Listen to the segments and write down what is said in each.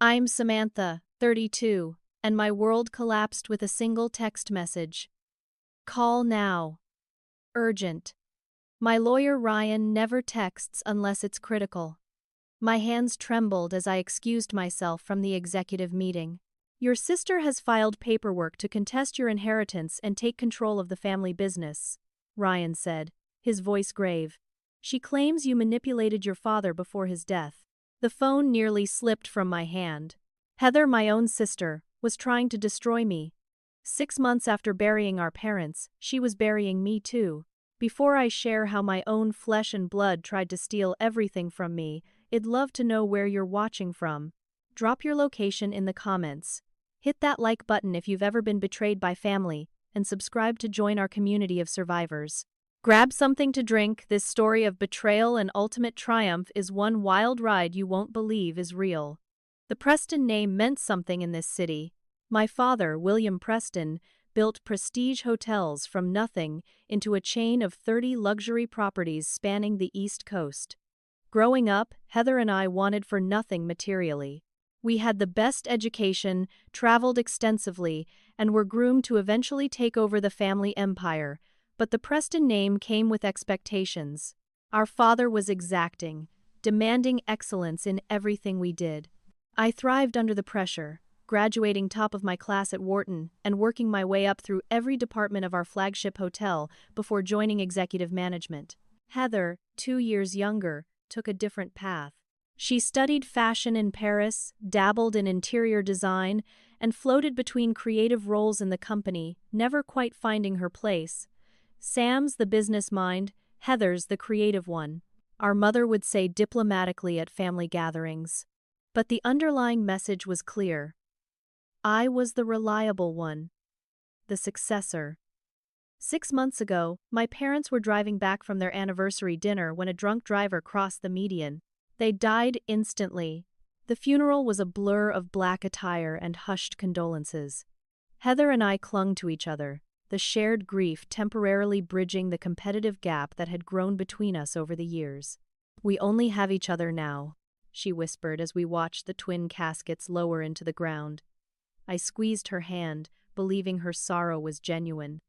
I'm Samantha, 32, and my world collapsed with a single text message. Call now. Urgent. My lawyer Ryan never texts unless it's critical. My hands trembled as I excused myself from the executive meeting. Your sister has filed paperwork to contest your inheritance and take control of the family business, Ryan said, his voice grave. She claims you manipulated your father before his death. The phone nearly slipped from my hand. Heather, my own sister, was trying to destroy me. 6 months after burying our parents, she was burying me too. Before I share how my own flesh and blood tried to steal everything from me, I'd love to know where you're watching from. Drop your location in the comments. Hit that like button if you've ever been betrayed by family, and subscribe to join our community of survivors. Grab something to drink. This story of betrayal and ultimate triumph is one wild ride you won't believe is real. The Preston name meant something in this city. My father, William Preston, built prestige hotels from nothing into a chain of 30 luxury properties spanning the East Coast. Growing up, Heather and I wanted for nothing materially. We had the best education, traveled extensively, and were groomed to eventually take over the family empire. But the Preston name came with expectations. Our father was exacting, demanding excellence in everything we did. I thrived under the pressure, graduating top of my class at Wharton and working my way up through every department of our flagship hotel before joining executive management. Heather, 2 years younger, took a different path. She studied fashion in Paris, dabbled in interior design, and floated between creative roles in the company, never quite finding her place. Sam's the business mind, Heather's the creative one. Our mother would say diplomatically at family gatherings. But the underlying message was clear. I was the reliable one. The successor. 6 months ago, my parents were driving back from their anniversary dinner when a drunk driver crossed the median. They died instantly. The funeral was a blur of black attire and hushed condolences. Heather and I clung to each other, the shared grief temporarily bridging the competitive gap that had grown between us over the years. We only have each other now, she whispered as we watched the twin caskets lower into the ground. I squeezed her hand, believing her sorrow was genuine.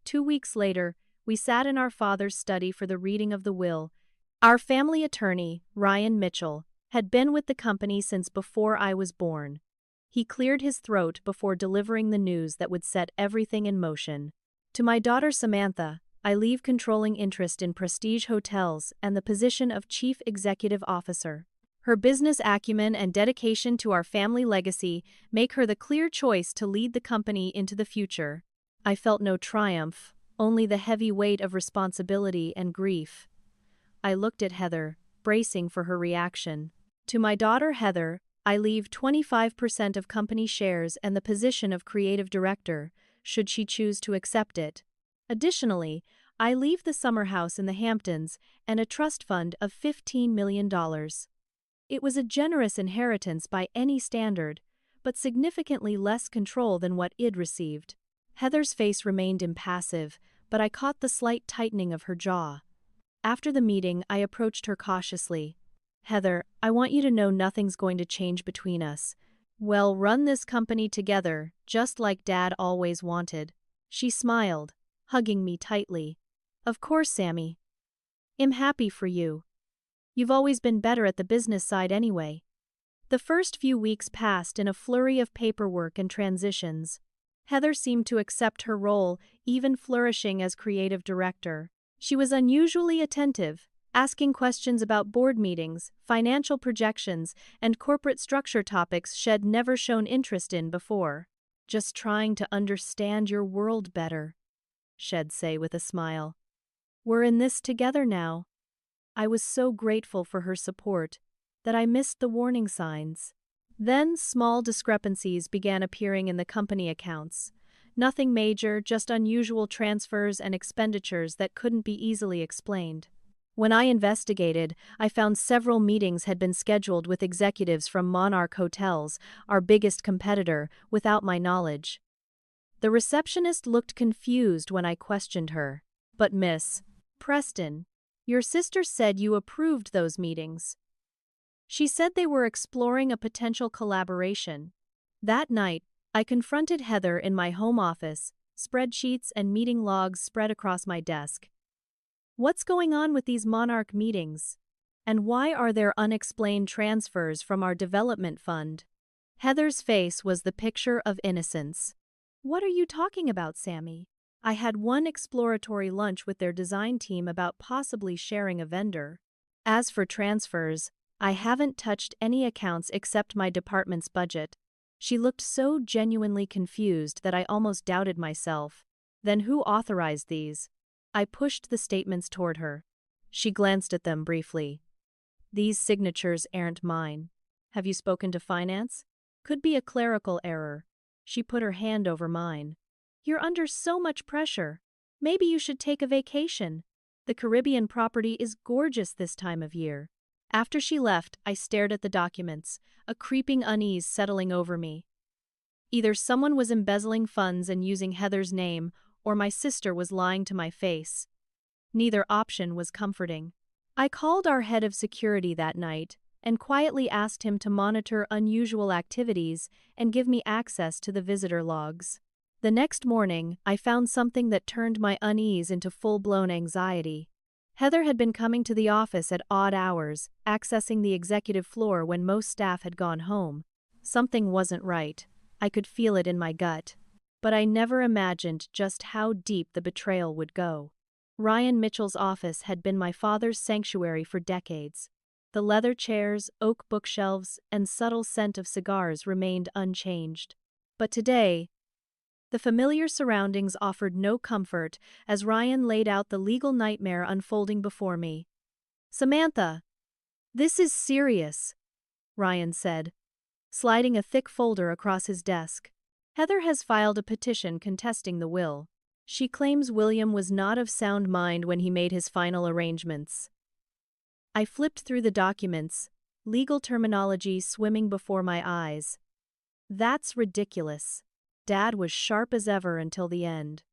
2 weeks later, we sat in our father's study for the reading of the will. Our family attorney, Ryan Mitchell, had been with the company since before I was born. He cleared his throat before delivering the news that would set everything in motion. To my daughter Samantha, I leave controlling interest in prestige hotels and the position of chief executive officer. Her business acumen and dedication to our family legacy make her the clear choice to lead the company into the future. I felt no triumph, only the heavy weight of responsibility and grief. I looked at Heather, bracing for her reaction. To my daughter Heather, I leave 25% of company shares and the position of creative director, should she choose to accept it. Additionally, I leave the summer house in the Hamptons and a trust fund of $15 million. It was a generous inheritance by any standard, but significantly less control than what I'd received. Heather's face remained impassive, but I caught the slight tightening of her jaw. After the meeting, I approached her cautiously. Heather, I want you to know nothing's going to change between us. We'll run this company together, just like Dad always wanted. She smiled, hugging me tightly. Of course, Sammy. I'm happy for you. You've always been better at the business side anyway. The first few weeks passed in a flurry of paperwork and transitions. Heather seemed to accept her role, even flourishing as creative director. She was unusually attentive, asking questions about board meetings, financial projections, and corporate structure topics she'd never shown interest in before. Just trying to understand your world better, she'd say with a smile. We're in this together now. I was so grateful for her support that I missed the warning signs. Then small discrepancies began appearing in the company accounts. Nothing major, just unusual transfers and expenditures that couldn't be easily explained. When I investigated, I found several meetings had been scheduled with executives from Monarch Hotels, our biggest competitor, without my knowledge. The receptionist looked confused when I questioned her. But Miss Preston, your sister said you approved those meetings. She said they were exploring a potential collaboration. That night, I confronted Heather in my home office, spreadsheets and meeting logs spread across my desk. What's going on with these Monarch meetings? And why are there unexplained transfers from our development fund? Heather's face was the picture of innocence. What are you talking about, Sammy? I had one exploratory lunch with their design team about possibly sharing a vendor. As for transfers, I haven't touched any accounts except my department's budget. She looked so genuinely confused that I almost doubted myself. Then who authorized these? I pushed the statements toward her. She glanced at them briefly. These signatures aren't mine. Have you spoken to finance? Could be a clerical error. She put her hand over mine. You're under so much pressure. Maybe you should take a vacation. The Caribbean property is gorgeous this time of year. After she left, I stared at the documents, a creeping unease settling over me. Either someone was embezzling funds and using Heather's name, or my sister was lying to my face. Neither option was comforting. I called our head of security that night and quietly asked him to monitor unusual activities and give me access to the visitor logs. The next morning, I found something that turned my unease into full-blown anxiety. Heather had been coming to the office at odd hours, accessing the executive floor when most staff had gone home. Something wasn't right. I could feel it in my gut. But I never imagined just how deep the betrayal would go. Ryan Mitchell's office had been my father's sanctuary for decades. The leather chairs, oak bookshelves, and subtle scent of cigars remained unchanged. But today, the familiar surroundings offered no comfort as Ryan laid out the legal nightmare unfolding before me. "Samantha, this is serious," Ryan said, sliding a thick folder across his desk. "Heather has filed a petition contesting the will. She claims William was not of sound mind when he made his final arrangements." I flipped through the documents, legal terminology swimming before my eyes. That's ridiculous. Dad was sharp as ever until the end.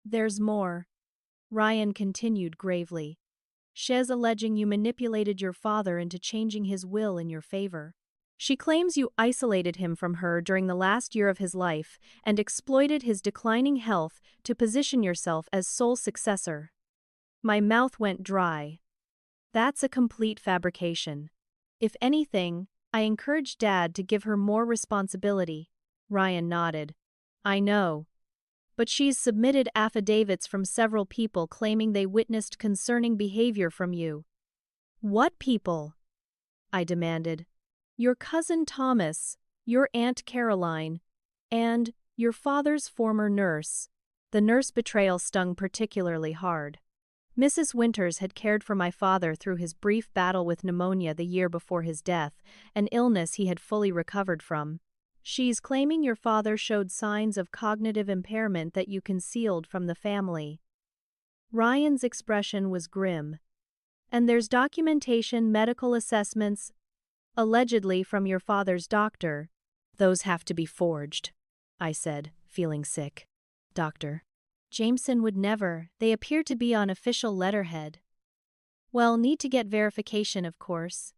"There's more," Ryan continued gravely. "She's alleging you manipulated your father into changing his will in your favor. She claims you isolated him from her during the last year of his life and exploited his declining health to position yourself as sole successor." My mouth went dry. That's a complete fabrication. If anything, I encouraged Dad to give her more responsibility. Ryan nodded. "I know. But she's submitted affidavits from several people claiming they witnessed concerning behavior from you." "What people?" I demanded. "Your cousin Thomas, your Aunt Caroline, and your father's former nurse." The nurse betrayal stung particularly hard. Mrs. Winters had cared for my father through his brief battle with pneumonia the year before his death, an illness he had fully recovered from. "She's claiming your father showed signs of cognitive impairment that you concealed from the family." Ryan's expression was grim. "And there's documentation, medical assessments, allegedly from your father's doctor." "Those have to be forged," I said, feeling sick. "Dr. Jameson would never. They appear to be on official letterhead." "Well, need to get verification, of course."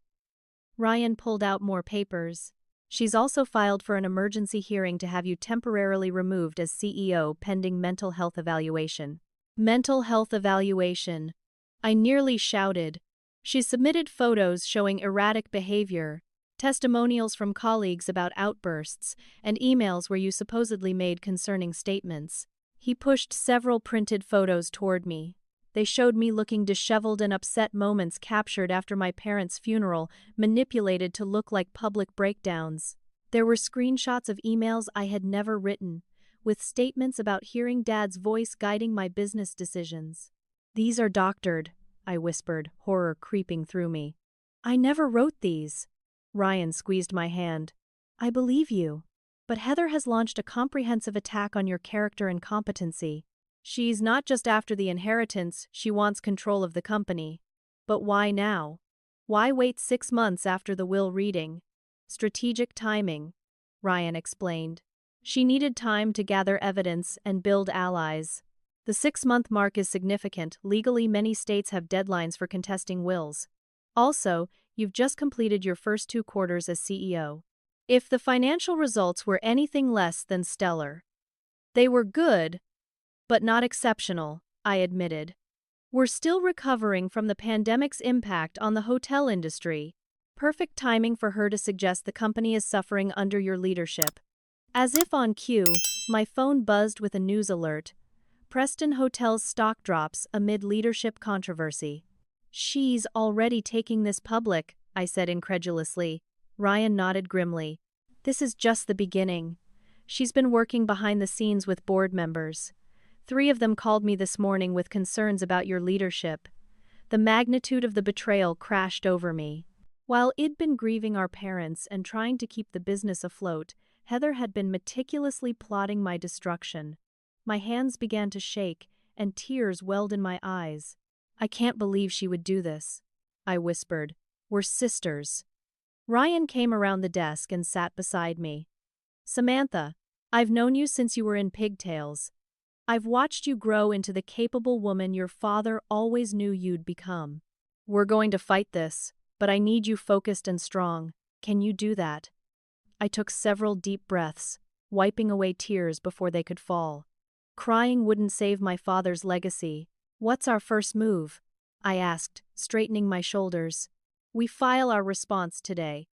Ryan pulled out more papers. "She's also filed for an emergency hearing to have you temporarily removed as CEO pending mental health evaluation." "Mental health evaluation." I nearly shouted. She submitted photos showing erratic behavior, testimonials from colleagues about outbursts, and emails where you supposedly made concerning statements. He pushed several printed photos toward me. They showed me looking disheveled and upset, moments captured after my parents' funeral, manipulated to look like public breakdowns. There were screenshots of emails I had never written, with statements about hearing Dad's voice guiding my business decisions. "These are doctored," I whispered, horror creeping through me. "I never wrote these." Ryan squeezed my hand. "I believe you. But Heather has launched a comprehensive attack on your character and competency. She's not just after the inheritance, she wants control of the company." "But why now? Why wait 6 months after the will reading?" "Strategic timing," Ryan explained. "She needed time to gather evidence and build allies. The 6-month mark is significant. Legally, many states have deadlines for contesting wills. Also, you've just completed your first 2 quarters as CEO. If the financial results were anything less than stellar. They were good, but not exceptional, I admitted. We're still recovering from the pandemic's impact on the hotel industry. Perfect timing for her to suggest the company is suffering under your leadership. As if on cue, my phone buzzed with a news alert. Preston Hotel's stock drops amid leadership controversy. She's already taking this public, I said incredulously. Ryan nodded grimly. This is just the beginning. She's been working behind the scenes with board members. 3 of them called me this morning with concerns about your leadership. The magnitude of the betrayal crashed over me. While I'd been grieving our parents and trying to keep the business afloat, Heather had been meticulously plotting my destruction. My hands began to shake, and tears welled in my eyes. I can't believe she would do this, I whispered. We're sisters. Ryan came around the desk and sat beside me. Samantha, I've known you since you were in pigtails. I've watched you grow into the capable woman your father always knew you'd become. We're going to fight this, but I need you focused and strong. Can you do that? I took several deep breaths, wiping away tears before they could fall. Crying wouldn't save my father's legacy. What's our first move? I asked, straightening my shoulders. We file our response today.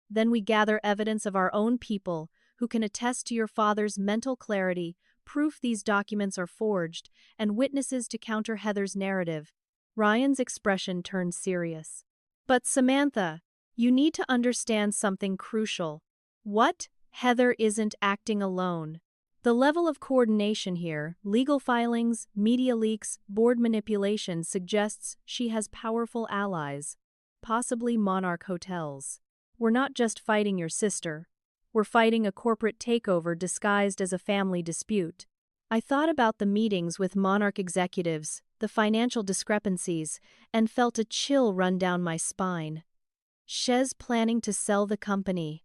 Then we gather evidence of our own people who can attest to your father's mental clarity, proof these documents are forged, and witnesses to counter Heather's narrative. Ryan's expression turned serious. But Samantha, you need to understand something crucial. What? Heather isn't acting alone. The level of coordination here, legal filings, media leaks, board manipulation suggests she has powerful allies, possibly Monarch Hotels. We're not just fighting your sister. We're fighting a corporate takeover disguised as a family dispute. I thought about the meetings with Monarch executives, the financial discrepancies, and felt a chill run down my spine. She's planning to sell the company.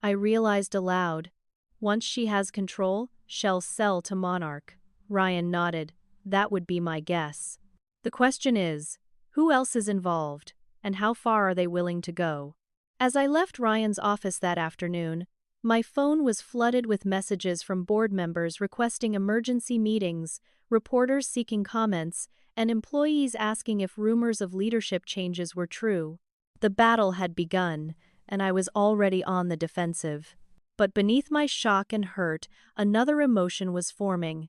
I realized aloud. Once she has control, she'll sell to Monarch. Ryan nodded. That would be my guess. The question is, who else is involved, and how far are they willing to go? As I left Ryan's office that afternoon, my phone was flooded with messages from board members requesting emergency meetings, reporters seeking comments, and employees asking if rumors of leadership changes were true. The battle had begun, and I was already on the defensive. But beneath my shock and hurt, another emotion was forming.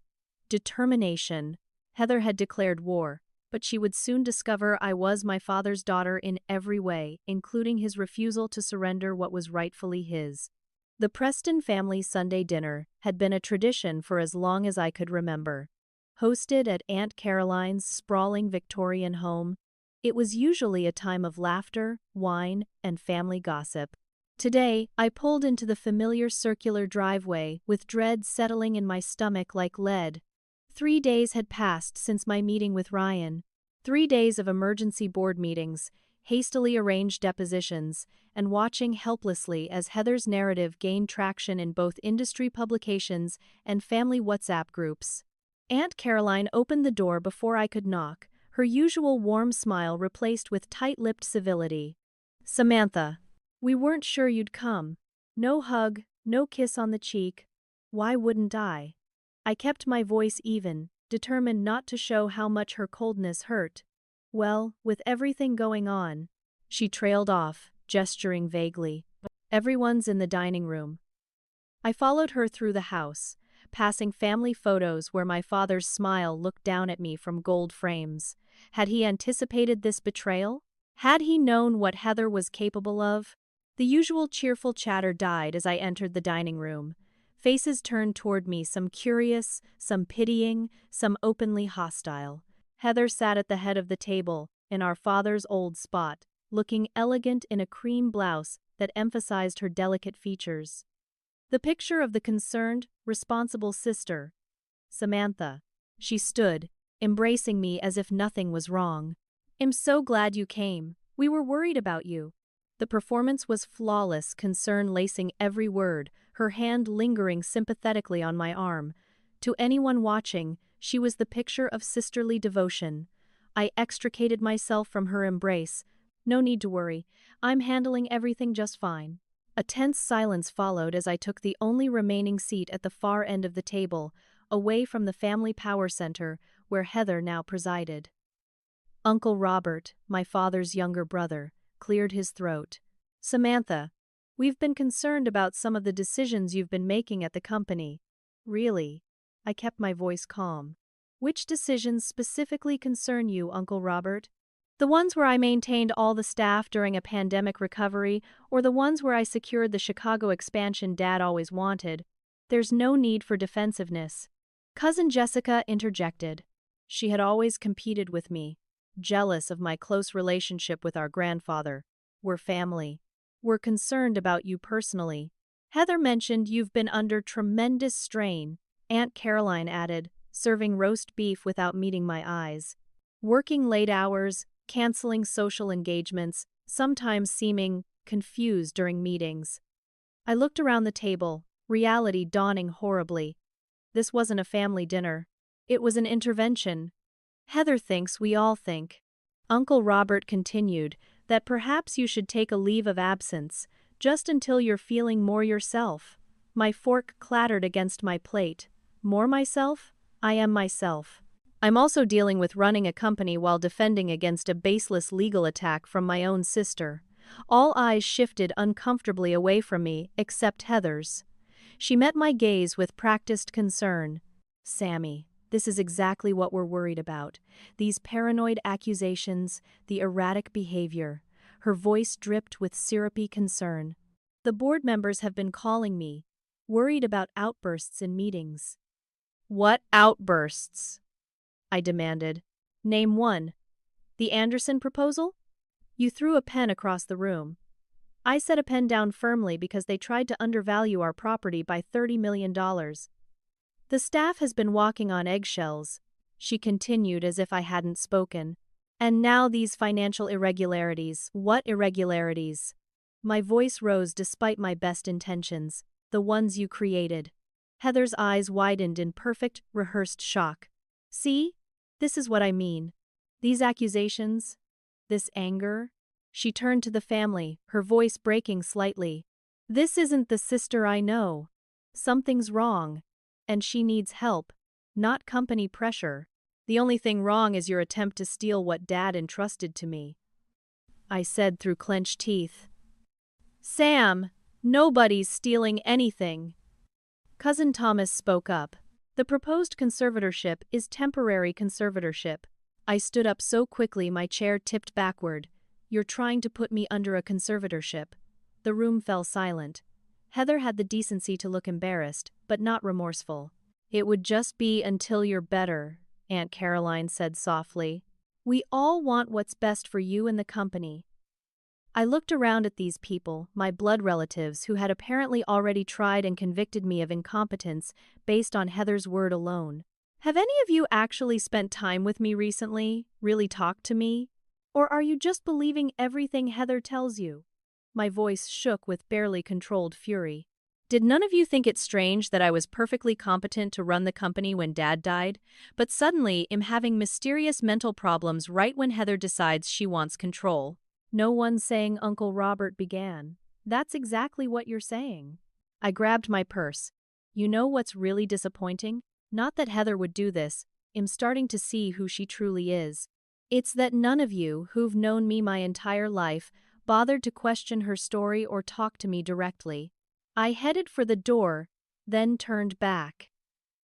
Determination. Heather had declared war, but she would soon discover I was my father's daughter in every way, including his refusal to surrender what was rightfully his. The Preston family Sunday dinner had been a tradition for as long as I could remember. Hosted at Aunt Caroline's sprawling Victorian home, it was usually a time of laughter, wine, and family gossip. Today, I pulled into the familiar circular driveway, with dread settling in my stomach like lead. 3 days had passed since my meeting with Ryan. 3 days of emergency board meetings, hastily arranged depositions, and watching helplessly as Heather's narrative gained traction in both industry publications and family WhatsApp groups. Aunt Caroline opened the door before I could knock, her usual warm smile replaced with tight-lipped civility. Samantha. We weren't sure you'd come. No hug, no kiss on the cheek. Why wouldn't I? I kept my voice even, determined not to show how much her coldness hurt. Well, with everything going on. She trailed off, gesturing vaguely. Everyone's in the dining room. I followed her through the house, passing family photos where my father's smile looked down at me from gold frames. Had he anticipated this betrayal? Had he known what Heather was capable of? The usual cheerful chatter died as I entered the dining room. Faces turned toward me, some curious, some pitying, some openly hostile. Heather sat at the head of the table, in our father's old spot, looking elegant in a cream blouse that emphasized her delicate features. The picture of the concerned, responsible sister. Samantha. She stood, embracing me as if nothing was wrong. I'm so glad you came. We were worried about you. The performance was flawless, concern lacing every word, her hand lingering sympathetically on my arm. To anyone watching, she was the picture of sisterly devotion. I extricated myself from her embrace, No need to worry. I'm handling everything just fine. A tense silence followed as I took the only remaining seat at the far end of the table, away from the family power center where Heather now presided. Uncle Robert, my father's younger brother, cleared his throat. Samantha, we've been concerned about some of the decisions you've been making at the company. Really? I kept my voice calm. Which decisions specifically concern you, Uncle Robert? The ones where I maintained all the staff during a pandemic recovery, or the ones where I secured the Chicago expansion Dad always wanted? There's no need for defensiveness. Cousin Jessica interjected. She had always competed with me, jealous of my close relationship with our grandfather. We're family. We're concerned about you personally. Heather mentioned you've been under tremendous strain, Aunt Caroline added, serving roast beef without meeting my eyes. Working late hours, canceling social engagements, sometimes seeming confused during meetings. I looked around the table, reality dawning horribly. This wasn't a family dinner. It was an intervention. Heather thinks we all think. Uncle Robert continued that perhaps you should take a leave of absence, just until you're feeling more yourself. My fork clattered against my plate. More myself? I am myself. I'm also dealing with running a company while defending against a baseless legal attack from my own sister. All eyes shifted uncomfortably away from me, except Heather's. She met my gaze with practiced concern. Sammy, this is exactly what we're worried about. These paranoid accusations, the erratic behavior. Her voice dripped with syrupy concern. The board members have been calling me, worried about outbursts in meetings. What outbursts? I demanded. Name one. The Anderson proposal? You threw a pen across the room. I set a pen down firmly because they tried to undervalue our property by $30 million. The staff has been walking on eggshells, she continued as if I hadn't spoken. And now these financial irregularities. What irregularities? My voice rose despite my best intentions. The ones you created. Heather's eyes widened in perfect, rehearsed shock. See? This is what I mean. These accusations, this anger. She turned to the family, her voice breaking slightly. This isn't the sister I know. Something's wrong. And she needs help, not company pressure. The only thing wrong is your attempt to steal what Dad entrusted to me. I said through clenched teeth. Sam, nobody's stealing anything. Cousin Thomas spoke up. The proposed conservatorship is temporary conservatorship. I stood up so quickly my chair tipped backward. You're trying to put me under a conservatorship. The room fell silent. Heather had the decency to look embarrassed, but not remorseful. It would just be until you're better, Aunt Caroline said softly. We all want what's best for you and the company. I looked around at these people, my blood relatives, who had apparently already tried and convicted me of incompetence based on Heather's word alone. Have any of you actually spent time with me recently, really talked to me? Or are you just believing everything Heather tells you? My voice shook with barely controlled fury. Did none of you think it strange that I was perfectly competent to run the company when Dad died, but suddenly am having mysterious mental problems right when Heather decides she wants control? No one's saying Uncle Robert began. That's exactly what you're saying. I grabbed my purse. You know what's really disappointing? Not that Heather would do this. I'm starting to see who she truly is. It's that none of you, who've known me my entire life, bothered to question her story or talk to me directly. I headed for the door, then turned back.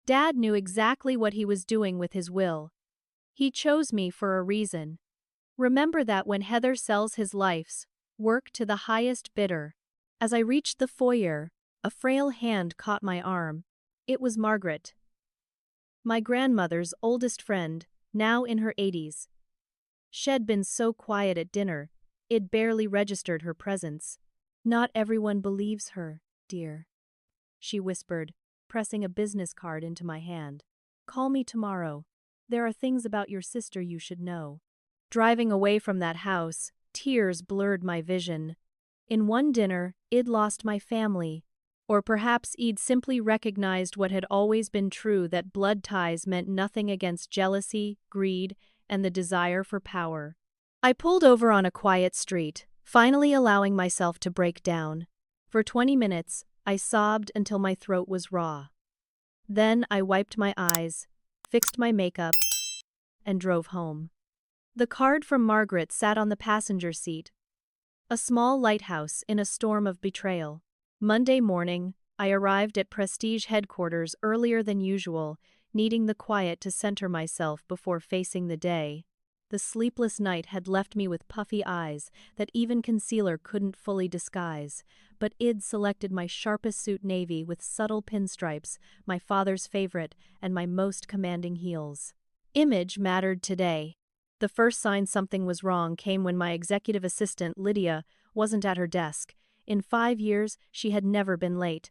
Dad knew exactly what he was doing with his will. He chose me for a reason. Remember that when Heather sells his life's work to the highest bidder. As I reached the foyer, a frail hand caught my arm. It was Margaret, my grandmother's oldest friend, now in her 80s. She'd been so quiet at dinner, it barely registered her presence. Not everyone believes her, dear, she whispered, pressing a business card into my hand. Call me tomorrow. There are things about your sister you should know. Driving away from that house, tears blurred my vision. In one dinner, I'd lost my family. Or perhaps I'd simply recognized what had always been true, that blood ties meant nothing against jealousy, greed, and the desire for power. I pulled over on a quiet street, finally allowing myself to break down. For 20 minutes, I sobbed until my throat was raw. Then I wiped my eyes, fixed my makeup, and drove home. The card from Margaret sat on the passenger seat. A small lighthouse in a storm of betrayal. Monday morning, I arrived at Prestige headquarters earlier than usual, needing the quiet to center myself before facing the day. The sleepless night had left me with puffy eyes that even concealer couldn't fully disguise, but I'd selected my sharpest suit navy with subtle pinstripes, my father's favorite, and my most commanding heels. Image mattered today. The first sign something was wrong came when my executive assistant, Lydia, wasn't at her desk. In 5 years, she had never been late.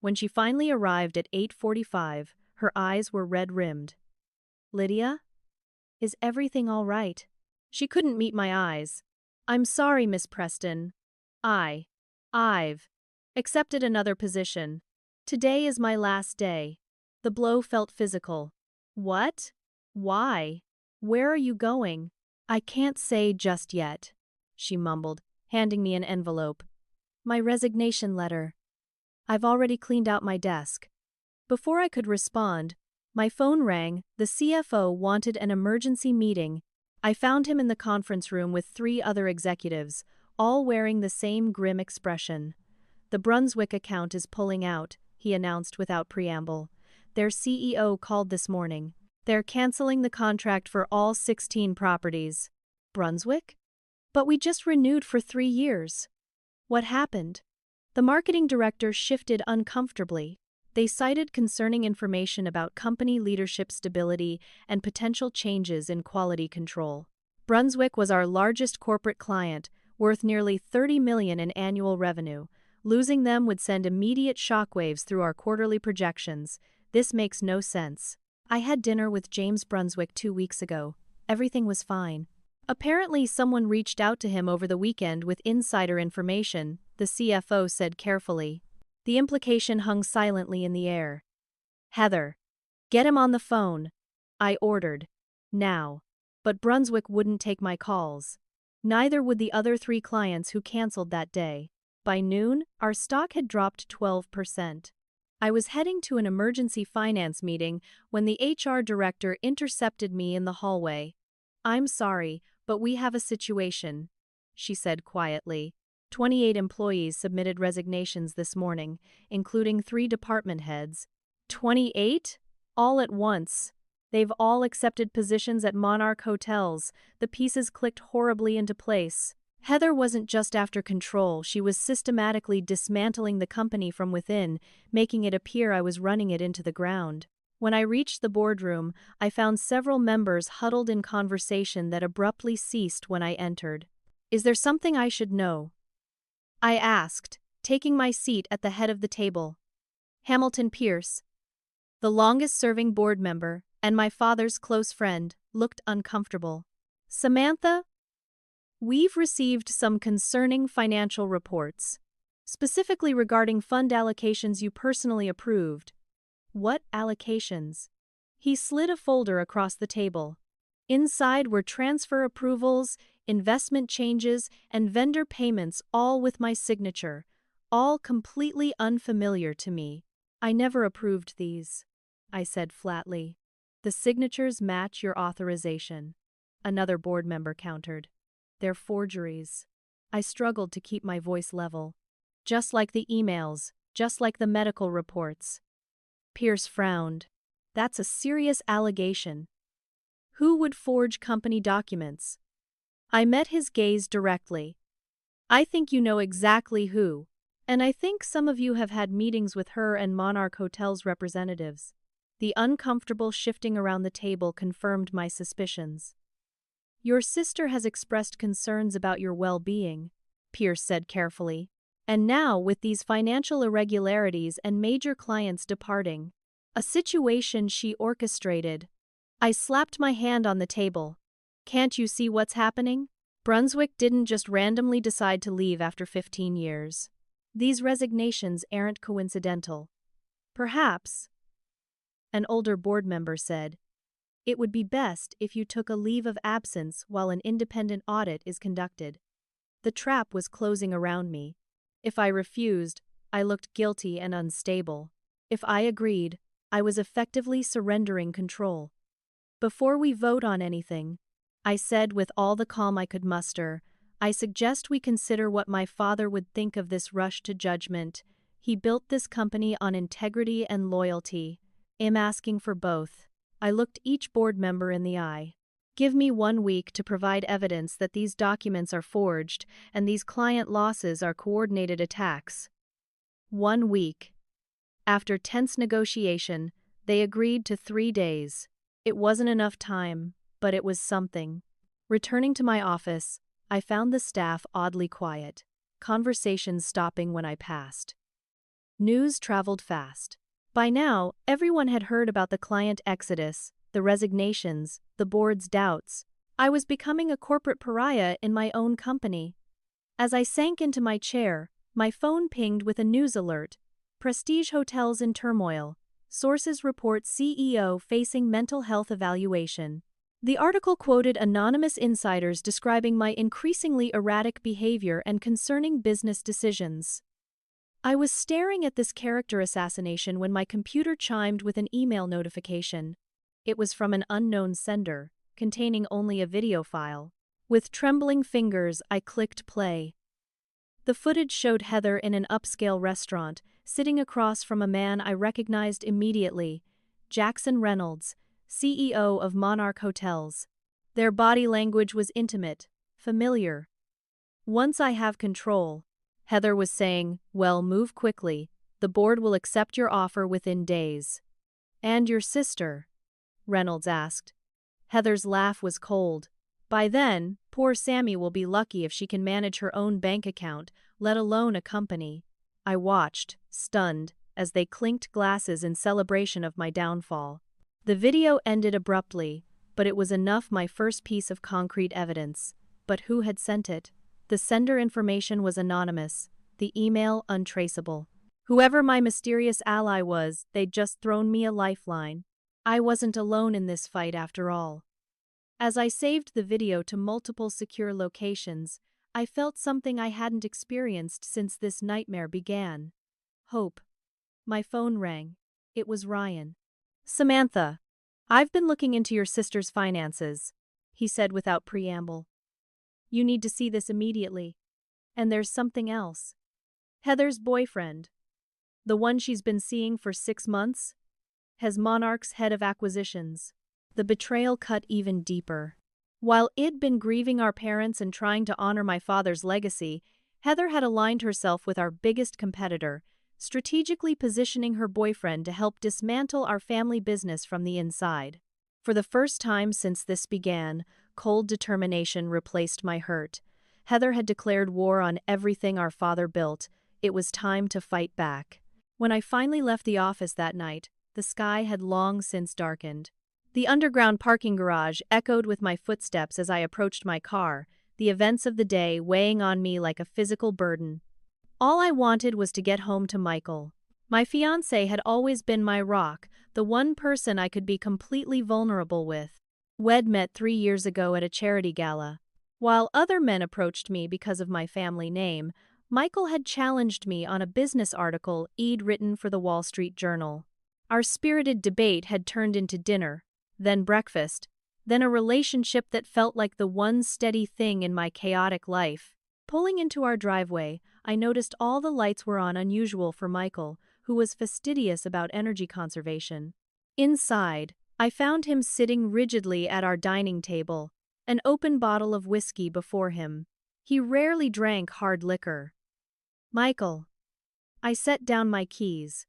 When she finally arrived at 8:45, her eyes were red-rimmed. "Lydia? Is everything all right?" She couldn't meet my eyes. "I'm sorry, Miss Preston. I've accepted another position. Today is my last day." The blow felt physical. "What? Why? Where are you going?" "I can't say just yet," she mumbled, handing me an envelope. "My resignation letter. I've already cleaned out my desk." Before I could respond, my phone rang. The CFO wanted an emergency meeting. I found him in the conference room with 3 other executives, all wearing the same grim expression. "The Brunswick account is pulling out," he announced without preamble. "Their CEO called this morning. They're canceling the contract for all 16 properties." "Brunswick? But we just renewed for 3 years." "What happened?" The marketing director shifted uncomfortably. They cited concerning information about company leadership stability and potential changes in quality control. Brunswick was our largest corporate client, worth nearly $30 million in annual revenue. Losing them would send immediate shockwaves through our quarterly projections. This makes no sense. "I had dinner with James Brunswick 2 weeks ago. Everything was fine. Apparently someone reached out to him over the weekend with insider information," the CFO said carefully. The implication hung silently in the air. "Heather, get him on the phone," I ordered. "Now." But Brunswick wouldn't take my calls. Neither would the other 3 clients who canceled that day. By noon, our stock had dropped 12%. I was heading to an emergency finance meeting when the HR director intercepted me in the hallway. "I'm sorry, but we have a situation," she said quietly. 28 employees submitted resignations this morning, including 3 department heads. 28? All at once. They've all accepted positions at Monarch Hotels. The pieces clicked horribly into place. Heather wasn't just after control, she was systematically dismantling the company from within, making it appear I was running it into the ground. When I reached the boardroom, I found several members huddled in conversation that abruptly ceased when I entered. "Is there something I should know?" I asked, taking my seat at the head of the table. Hamilton Pierce, the longest-serving board member, and my father's close friend, looked uncomfortable. "Samantha, we've received some concerning financial reports, specifically regarding fund allocations you personally approved." "What allocations?" He slid a folder across the table. Inside were transfer approvals, investment changes, and vendor payments, all with my signature, all completely unfamiliar to me. "I never approved these," I said flatly. "The signatures match your authorization," another board member countered. "They're forgeries." I struggled to keep my voice level. "Just like the emails, just like the medical reports." Pierce frowned. "That's a serious allegation. Who would forge company documents?" I met his gaze directly. "I think you know exactly who, and I think some of you have had meetings with her and Monarch Hotel's representatives." The uncomfortable shifting around the table confirmed my suspicions. "Your sister has expressed concerns about your well-being," Pierce said carefully. "And now, with these financial irregularities and major clients departing, a situation she orchestrated." I slapped my hand on the table. "Can't you see what's happening? Brunswick didn't just randomly decide to leave after 15 years. These resignations aren't coincidental." "Perhaps," an older board member said. It would be best if you took a leave of absence while an independent audit is conducted. The trap was closing around me. If I refused, I looked guilty and unstable. If I agreed, I was effectively surrendering control. Before we vote on anything, I said with all the calm I could muster, I suggest we consider what my father would think of this rush to judgment. He built this company on integrity and loyalty. I'm asking for both. I looked each board member in the eye. Give me 1 week to provide evidence that these documents are forged and these client losses are coordinated attacks. 1 week. After tense negotiation, they agreed to 3 days. It wasn't enough time, but it was something. Returning to my office, I found the staff oddly quiet, conversations stopping when I passed. News traveled fast. By now, everyone had heard about the client exodus, the resignations, the board's doubts. I was becoming a corporate pariah in my own company. As I sank into my chair, my phone pinged with a news alert. Prestige hotels in turmoil. Sources report CEO facing mental health evaluation. The article quoted anonymous insiders describing my increasingly erratic behavior and concerning business decisions. I was staring at this character assassination when my computer chimed with an email notification. It was from an unknown sender, containing only a video file. With trembling fingers, I clicked play. The footage showed Heather in an upscale restaurant, sitting across from a man I recognized immediately, Jackson Reynolds, CEO of Monarch Hotels. Their body language was intimate, familiar. Once I have control, Heather was saying, well, move quickly. The board will accept your offer within days. And your sister? Reynolds asked. Heather's laugh was cold. By then, poor Sammy will be lucky if she can manage her own bank account, let alone a company. I watched, stunned, as they clinked glasses in celebration of my downfall. The video ended abruptly, but it was enough my first piece of concrete evidence. But who had sent it? The sender information was anonymous, the email untraceable. Whoever my mysterious ally was, they'd just thrown me a lifeline. I wasn't alone in this fight after all. As I saved the video to multiple secure locations, I felt something I hadn't experienced since this nightmare began. Hope. My phone rang. It was Ryan. Samantha, I've been looking into your sister's finances, he said without preamble. You need to see this immediately. And there's something else. Heather's boyfriend, the one she's been seeing for 6 months, has Monarch's head of acquisitions. The betrayal cut even deeper. While I'd been grieving our parents and trying to honor my father's legacy, Heather had aligned herself with our biggest competitor, strategically positioning her boyfriend to help dismantle our family business from the inside. For the first time since this began, cold determination replaced my hurt. Heather had declared war on everything our father built. It was time to fight back. When I finally left the office that night, the sky had long since darkened. The underground parking garage echoed with my footsteps as I approached my car, the events of the day weighing on me like a physical burden. All I wanted was to get home to Michael. My fiancé had always been my rock, the one person I could be completely vulnerable with. We'd met 3 years ago at a charity gala. While other men approached me because of my family name, Michael had challenged me on a business article he'd written for the Wall Street Journal. Our spirited debate had turned into dinner, then breakfast, then a relationship that felt like the one steady thing in my chaotic life. Pulling into our driveway, I noticed all the lights were on, unusual for Michael, who was fastidious about energy conservation. Inside, I found him sitting rigidly at our dining table, an open bottle of whiskey before him. He rarely drank hard liquor. Michael. I set down my keys.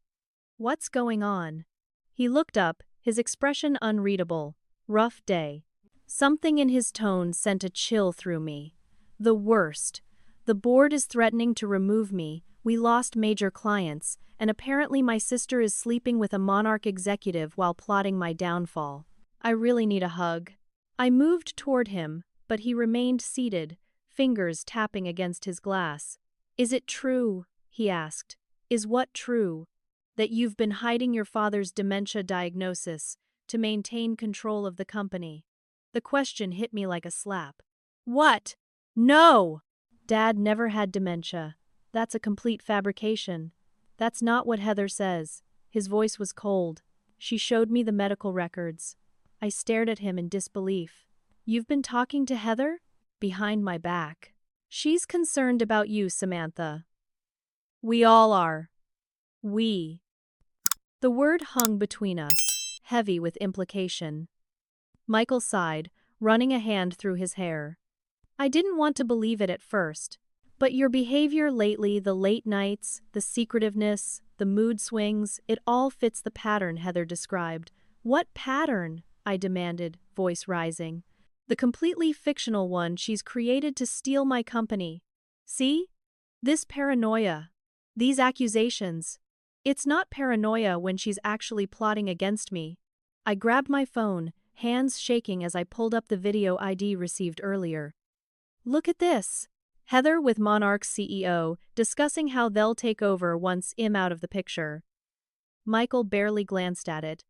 What's going on? He looked up, his expression unreadable. Rough day. Something in his tone sent a chill through me. The worst. The board is threatening to remove me, we lost major clients, and apparently my sister is sleeping with a Monarch executive while plotting my downfall. I really need a hug. I moved toward him, but he remained seated, fingers tapping against his glass. Is it true? He asked. Is what true? That you've been hiding your father's dementia diagnosis, to maintain control of the company. The question hit me like a slap. What? No! Dad never had dementia. That's a complete fabrication. That's not what Heather says. His voice was cold. She showed me the medical records. I stared at him in disbelief. You've been talking to Heather? Behind my back. She's concerned about you, Samantha. We all are. We. The word hung between us, heavy with implication. Michael sighed, running a hand through his hair. I didn't want to believe it at first, but your behavior lately, the late nights, the secretiveness, the mood swings, it all fits the pattern Heather described. What pattern? I demanded, voice rising. The completely fictional one she's created to steal my company. See? This paranoia. These accusations. It's not paranoia when she's actually plotting against me. I grabbed my phone, hands shaking as I pulled up the video ID received earlier. Look at this. Heather with Monarch's CEO, discussing how they'll take over once I'm out of the picture. Michael barely glanced at it.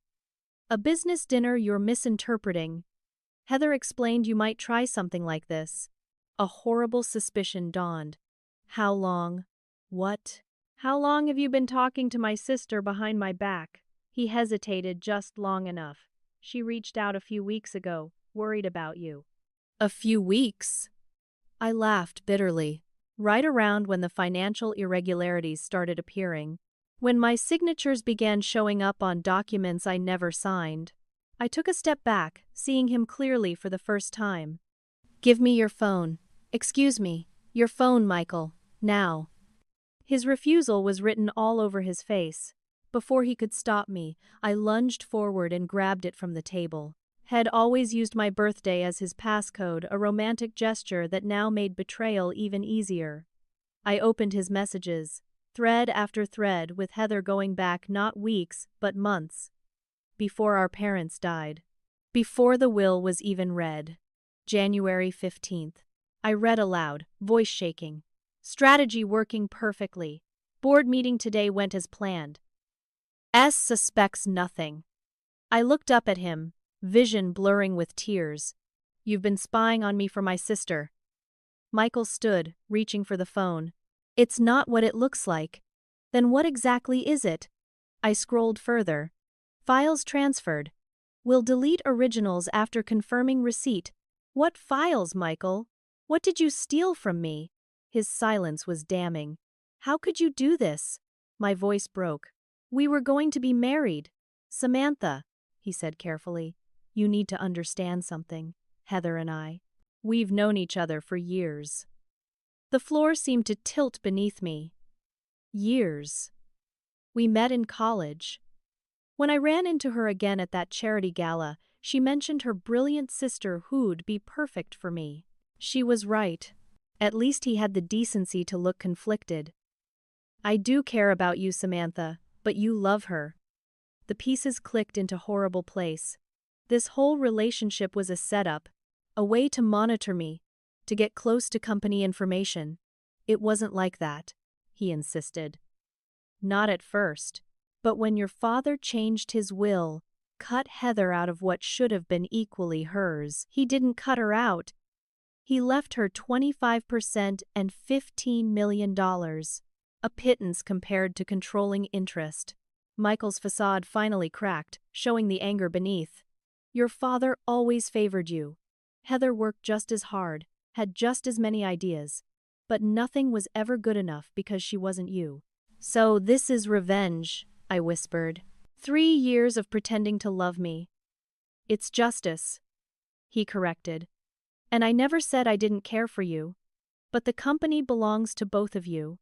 A business dinner you're misinterpreting. Heather explained you might try something like this. A horrible suspicion dawned. How long? What? How long have you been talking to my sister behind my back? He hesitated just long enough. She reached out a few weeks ago, worried about you. A few weeks? I laughed bitterly. Right around when the financial irregularities started appearing. When my signatures began showing up on documents I never signed. I took a step back, seeing him clearly for the first time. Give me your phone. Excuse me. Your phone, Michael. Now. His refusal was written all over his face. Before he could stop me, I lunged forward and grabbed it from the table. Had always used my birthday as his passcode, a romantic gesture that now made betrayal even easier. I opened his messages, thread after thread, with Heather going back not weeks, but months. Before our parents died. Before the will was even read. January 15th. I read aloud, voice shaking. Strategy working perfectly. Board meeting today went as planned. S suspects nothing. I looked up at him, vision blurring with tears. You've been spying on me for my sister. Michael stood, reaching for the phone. It's not what it looks like. Then what exactly is it? I scrolled further. Files transferred. Will delete originals after confirming receipt. What files, Michael? What did you steal from me? His silence was damning. How could you do this? My voice broke. We were going to be married. Samantha, he said carefully, you need to understand something. Heather and I. We've known each other for years. The floor seemed to tilt beneath me. Years. We met in college. When I ran into her again at that charity gala, she mentioned her brilliant sister who'd be perfect for me. She was right. At least he had the decency to look conflicted. I do care about you, Samantha, but you love her. The pieces clicked into horrible place. This whole relationship was a setup, a way to monitor me, to get close to company information. It wasn't like that, he insisted. Not at first. But when your father changed his will, cut Heather out of what should have been equally hers, he didn't cut her out. He left her 25% and $15 million, a pittance compared to controlling interest. Michael's facade finally cracked, showing the anger beneath. Your father always favored you. Heather worked just as hard, had just as many ideas, but nothing was ever good enough because she wasn't you. So this is revenge, I whispered. 3 years of pretending to love me. It's justice, he corrected. And I never said I didn't care for you. But the company belongs to both of you.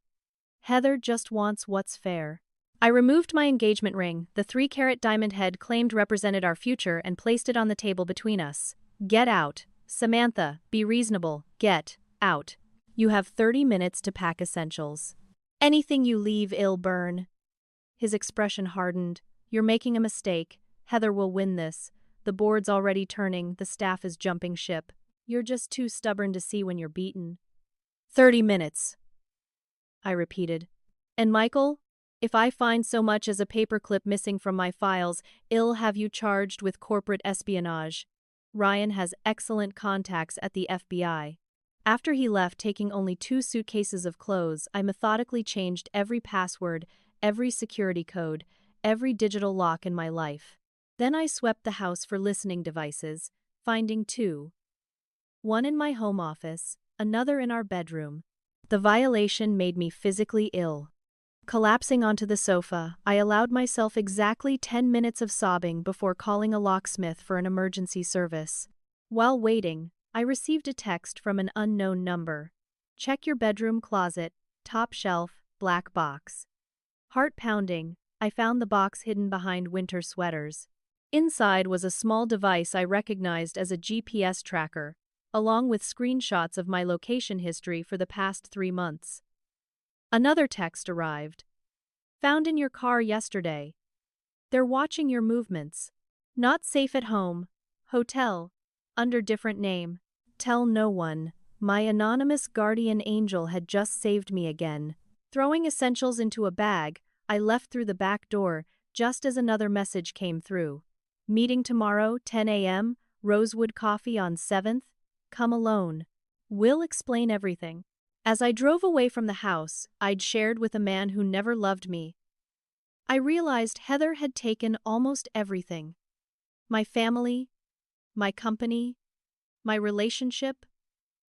Heather just wants what's fair. I removed my engagement ring, the 3-carat diamond head claimed represented our future, and placed it on the table between us. Get out. Samantha, be reasonable. Get out. You have 30 minutes to pack essentials. Anything you leave, it'll burn. His expression hardened. You're making a mistake. Heather will win this. The board's already turning, the staff is jumping ship. You're just too stubborn to see when you're beaten. 30 minutes. I repeated. And Michael? If I find so much as a paperclip missing from my files, I'll have you charged with corporate espionage. Ryan has excellent contacts at the FBI. After he left, taking only 2 suitcases of clothes, I methodically changed every password, every security code, every digital lock in my life. Then I swept the house for listening devices, finding 2. One in my home office, another in our bedroom. The violation made me physically ill. Collapsing onto the sofa, I allowed myself exactly 10 minutes of sobbing before calling a locksmith for an emergency service. While waiting, I received a text from an unknown number. Check your bedroom closet, top shelf, black box. Heart pounding, I found the box hidden behind winter sweaters. Inside was a small device I recognized as a GPS tracker, along with screenshots of my location history for the past 3 months. Another text arrived. Found in your car yesterday. They're watching your movements. Not safe at home. Hotel. Under different name. Tell no one. My anonymous guardian angel had just saved me again. Throwing essentials into a bag, I left through the back door, just as another message came through. Meeting tomorrow, 10 a.m., Rosewood Coffee on 7th. Come alone. Will explain everything. As I drove away from the house I'd shared with a man who never loved me, I realized Heather had taken almost everything. My family, my company, my relationship,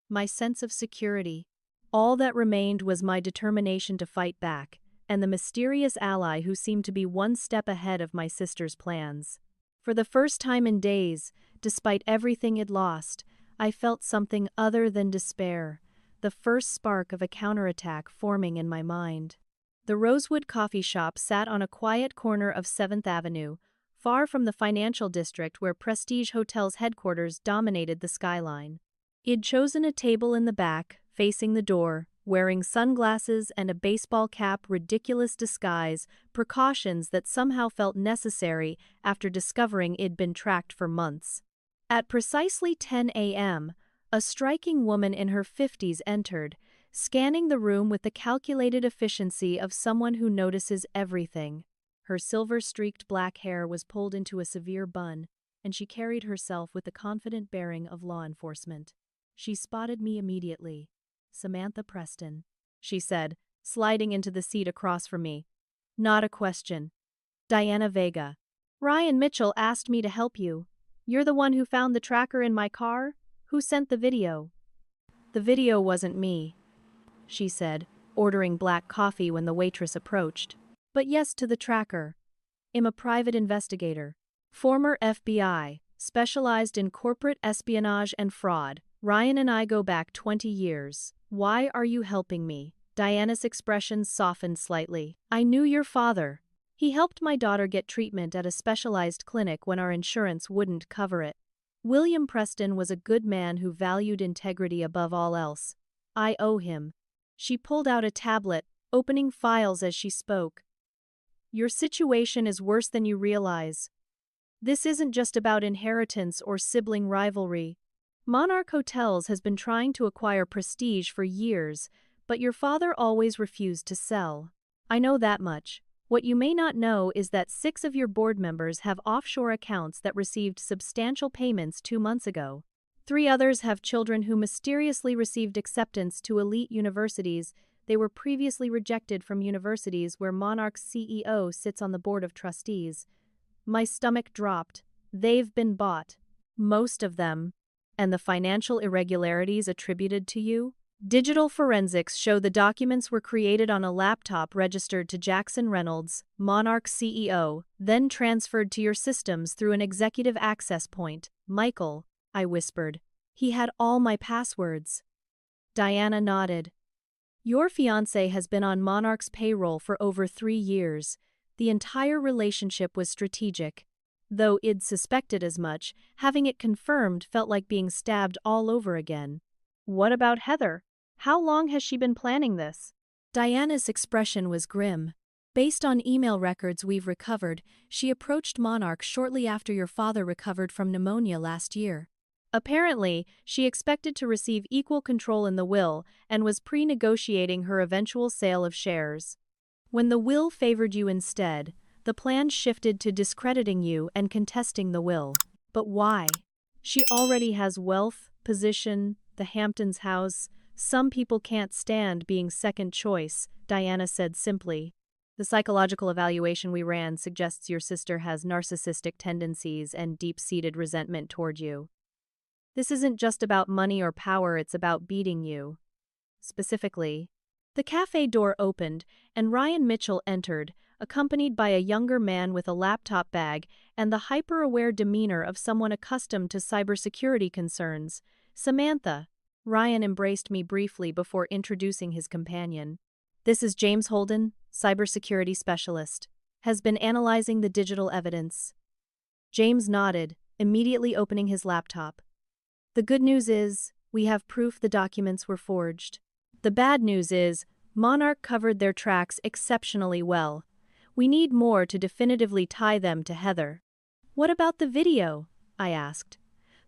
my sense of security. All that remained was my determination to fight back, and the mysterious ally who seemed to be one step ahead of my sister's plans. For the first time in days, despite everything I'd lost, I felt something other than despair. The first spark of a counterattack forming in my mind. The Rosewood Coffee Shop sat on a quiet corner of 7th Avenue, far from the financial district where Prestige Hotel's headquarters dominated the skyline. He'd chosen a table in the back, facing the door, wearing sunglasses and a baseball cap, ridiculous disguise, precautions that somehow felt necessary after discovering it'd been tracked for months. At precisely 10 a.m., a striking woman in her 50s entered, scanning the room with the calculated efficiency of someone who notices everything. Her silver-streaked black hair was pulled into a severe bun, and she carried herself with the confident bearing of law enforcement. She spotted me immediately. "Samantha Preston," she said, sliding into the seat across from me. "Not a question. Diana Vega. Ryan Mitchell asked me to help you. You're the one who found the tracker in my car? Who sent the video?" "The video wasn't me," she said, ordering black coffee when the waitress approached. "But yes to the tracker. I'm a private investigator. Former FBI, specialized in corporate espionage and fraud. Ryan and I go back 20 years. Why are you helping me?" Diana's expression softened slightly. "I knew your father. He helped my daughter get treatment at a specialized clinic when our insurance wouldn't cover it. William Preston was a good man who valued integrity above all else. I owe him." She pulled out a tablet, opening files as she spoke. "Your situation is worse than you realize. This isn't just about inheritance or sibling rivalry. Monarch Hotels has been trying to acquire Prestige for years, but your father always refused to sell. I know that much. What you may not know is that 6 of your board members have offshore accounts that received substantial payments 2 months ago. 3 others have children who mysteriously received acceptance to elite universities. They were previously rejected from universities where Monarch's CEO sits on the board of trustees. My stomach dropped. They've been bought. Most of them. And the financial irregularities attributed to you? Digital forensics show the documents were created on a laptop registered to Jackson Reynolds, Monarch's CEO, then transferred to your systems through an executive access point. Michael, I whispered. He had all my passwords. Diana nodded. Your fiancé has been on Monarch's payroll for over 3 years. The entire relationship was strategic. Though I'd suspected as much, having it confirmed felt like being stabbed all over again. What about Heather? How long has she been planning this? Diana's expression was grim. Based on email records we've recovered, she approached Monarch shortly after your father recovered from pneumonia last year. Apparently, she expected to receive equal control in the will and was pre-negotiating her eventual sale of shares. When the will favored you instead, the plan shifted to discrediting you and contesting the will. But why? She already has wealth, position, the Hamptons house. Some people can't stand being second choice, Diana said simply. The psychological evaluation we ran suggests your sister has narcissistic tendencies and deep-seated resentment toward you. This isn't just about money or power, it's about beating you. Specifically, the cafe door opened and Ryan Mitchell entered, accompanied by a younger man with a laptop bag and the hyper-aware demeanor of someone accustomed to cybersecurity concerns. Samantha. Ryan embraced me briefly before introducing his companion. This is James Holden, cybersecurity specialist. Has been analyzing the digital evidence. James nodded, immediately opening his laptop. The good news is, we have proof the documents were forged. The bad news is, Monarch covered their tracks exceptionally well. We need more to definitively tie them to Heather. What about the video? I asked.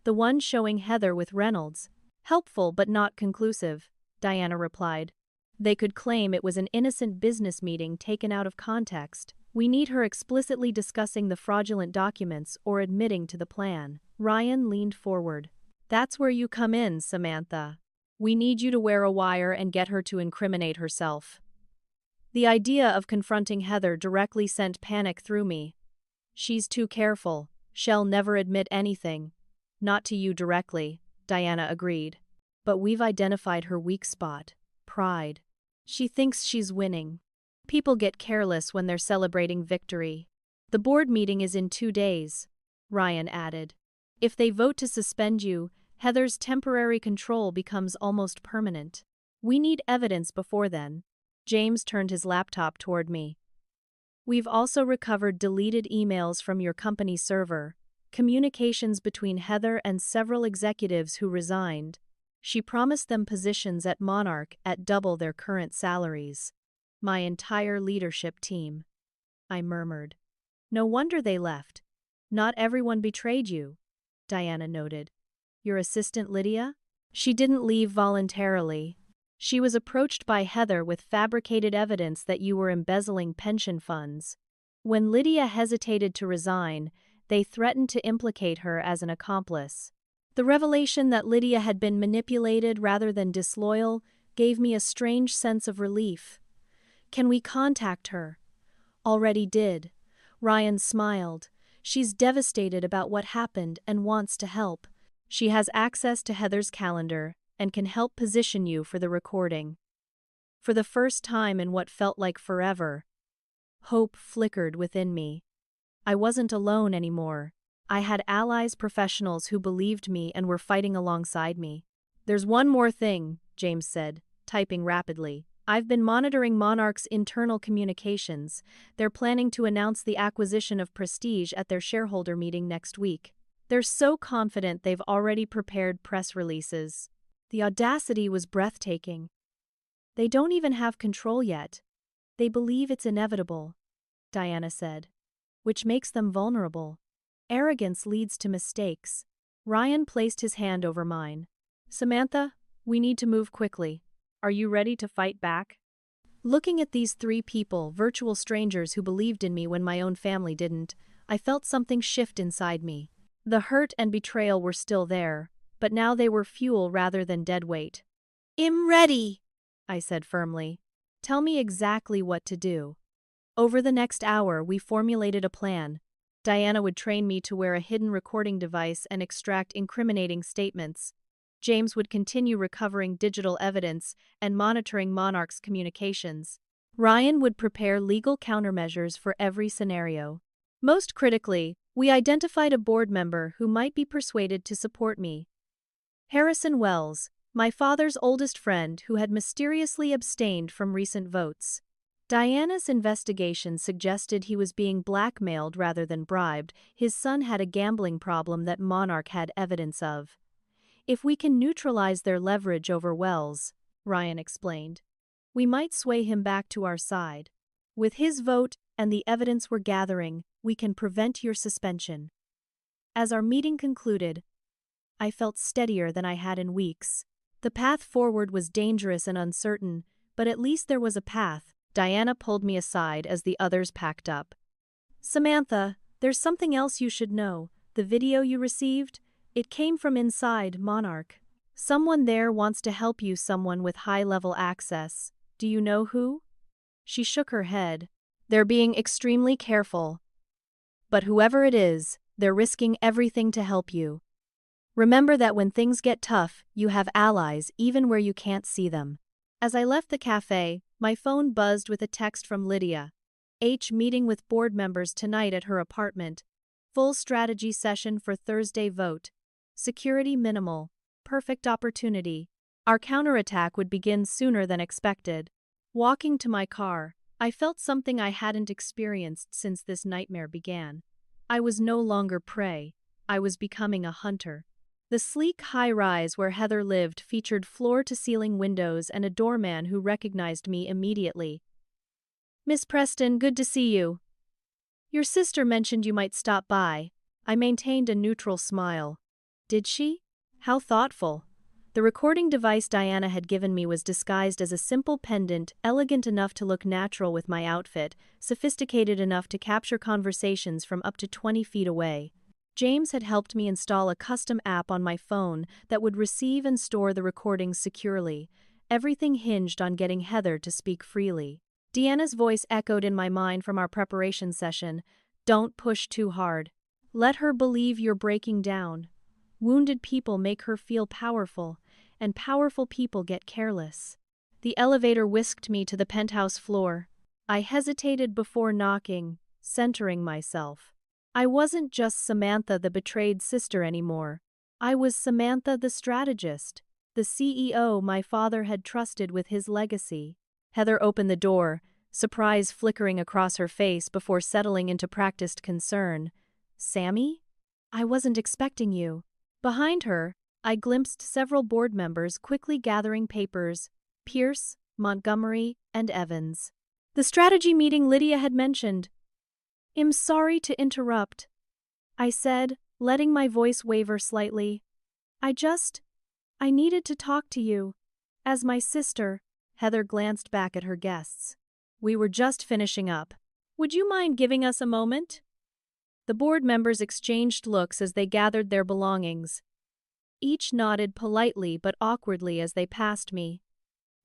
The one showing Heather with Reynolds. Helpful but not conclusive, Diana replied. They could claim it was an innocent business meeting taken out of context. We need her explicitly discussing the fraudulent documents or admitting to the plan. Ryan leaned forward. That's where you come in, Samantha. We need you to wear a wire and get her to incriminate herself. The idea of confronting Heather directly sent panic through me. She's too careful. She'll never admit anything. Not to you directly, Diana agreed. But we've identified her weak spot. Pride. She thinks she's winning. People get careless when they're celebrating victory. The board meeting is in 2 days, Ryan added. If they vote to suspend you, Heather's temporary control becomes almost permanent. We need evidence before then. James turned his laptop toward me. We've also recovered deleted emails from your company server, communications between Heather and several executives who resigned. She promised them positions at Monarch at double their current salaries. My entire leadership team. I murmured. No wonder they left. Not everyone betrayed you, Diana noted. Your assistant Lydia? She didn't leave voluntarily. She was approached by Heather with fabricated evidence that you were embezzling pension funds. When Lydia hesitated to resign, they threatened to implicate her as an accomplice. The revelation that Lydia had been manipulated rather than disloyal gave me a strange sense of relief. Can we contact her? Already did. Ryan smiled. She's devastated about what happened and wants to help. She has access to Heather's calendar and can help position you for the recording. For the first time in what felt like forever, hope flickered within me. I wasn't alone anymore. I had allies, professionals who believed me and were fighting alongside me. There's one more thing, James said, typing rapidly. I've been monitoring Monarch's internal communications. They're planning to announce the acquisition of Prestige at their shareholder meeting next week. They're so confident they've already prepared press releases. The audacity was breathtaking. They don't even have control yet. They believe it's inevitable, Diana said, which makes them vulnerable. Arrogance leads to mistakes. Ryan placed his hand over mine. Samantha, we need to move quickly. Are you ready to fight back? Looking at these 3 people, virtual strangers who believed in me when my own family didn't, I felt something shift inside me. The hurt and betrayal were still there, but now they were fuel rather than dead weight. I'm ready, I said firmly. Tell me exactly what to do. Over the next hour, we formulated a plan. Diana would train me to wear a hidden recording device and extract incriminating statements. James would continue recovering digital evidence and monitoring Monarch's communications. Ryan would prepare legal countermeasures for every scenario. Most critically, we identified a board member who might be persuaded to support me. Harrison Wells, my father's oldest friend who had mysteriously abstained from recent votes. Diana's investigation suggested he was being blackmailed rather than bribed. His son had a gambling problem that Monarch had evidence of. If we can neutralize their leverage over Wells, Ryan explained, we might sway him back to our side. With his vote and the evidence we're gathering, we can prevent your suspension. As our meeting concluded, I felt steadier than I had in weeks. The path forward was dangerous and uncertain, but at least there was a path. Diana pulled me aside as the others packed up. Samantha, there's something else you should know. The video you received? It came from inside Monarch. Someone there wants to help you, someone with high-level access. Do you know who? She shook her head. They're being extremely careful. But whoever it is, they're risking everything to help you. Remember that when things get tough, you have allies even where you can't see them. As I left the cafe, my phone buzzed with a text from Lydia. Meeting with board members tonight at her apartment. Full strategy session for Thursday vote. Security minimal. Perfect opportunity. Our counterattack would begin sooner than expected. Walking to my car, I felt something I hadn't experienced since this nightmare began. I was no longer prey. I was becoming a hunter. The sleek high-rise where Heather lived featured floor-to-ceiling windows and a doorman who recognized me immediately. Miss Preston, good to see you. Your sister mentioned you might stop by. I maintained a neutral smile. Did she? How thoughtful. The recording device Diana had given me was disguised as a simple pendant, elegant enough to look natural with my outfit, sophisticated enough to capture conversations from up to 20 feet away. James had helped me install a custom app on my phone that would receive and store the recordings securely. Everything hinged on getting Heather to speak freely. Deanna's voice echoed in my mind from our preparation session. Don't push too hard. Let her believe you're breaking down. Wounded people make her feel powerful, and powerful people get careless. The elevator whisked me to the penthouse floor. I hesitated before knocking, centering myself. I wasn't just Samantha the betrayed sister anymore. I was Samantha the strategist, the CEO my father had trusted with his legacy. Heather opened the door, surprise flickering across her face before settling into practiced concern. Sammy? I wasn't expecting you. Behind her, I glimpsed several board members quickly gathering papers: Pierce, Montgomery, and Evans. The strategy meeting Lydia had mentioned. I'm sorry to interrupt, I said, letting my voice waver slightly. I needed to talk to you. As my sister. Heather glanced back at her guests. We were just finishing up. Would you mind giving us a moment? The board members exchanged looks as they gathered their belongings. Each nodded politely but awkwardly as they passed me.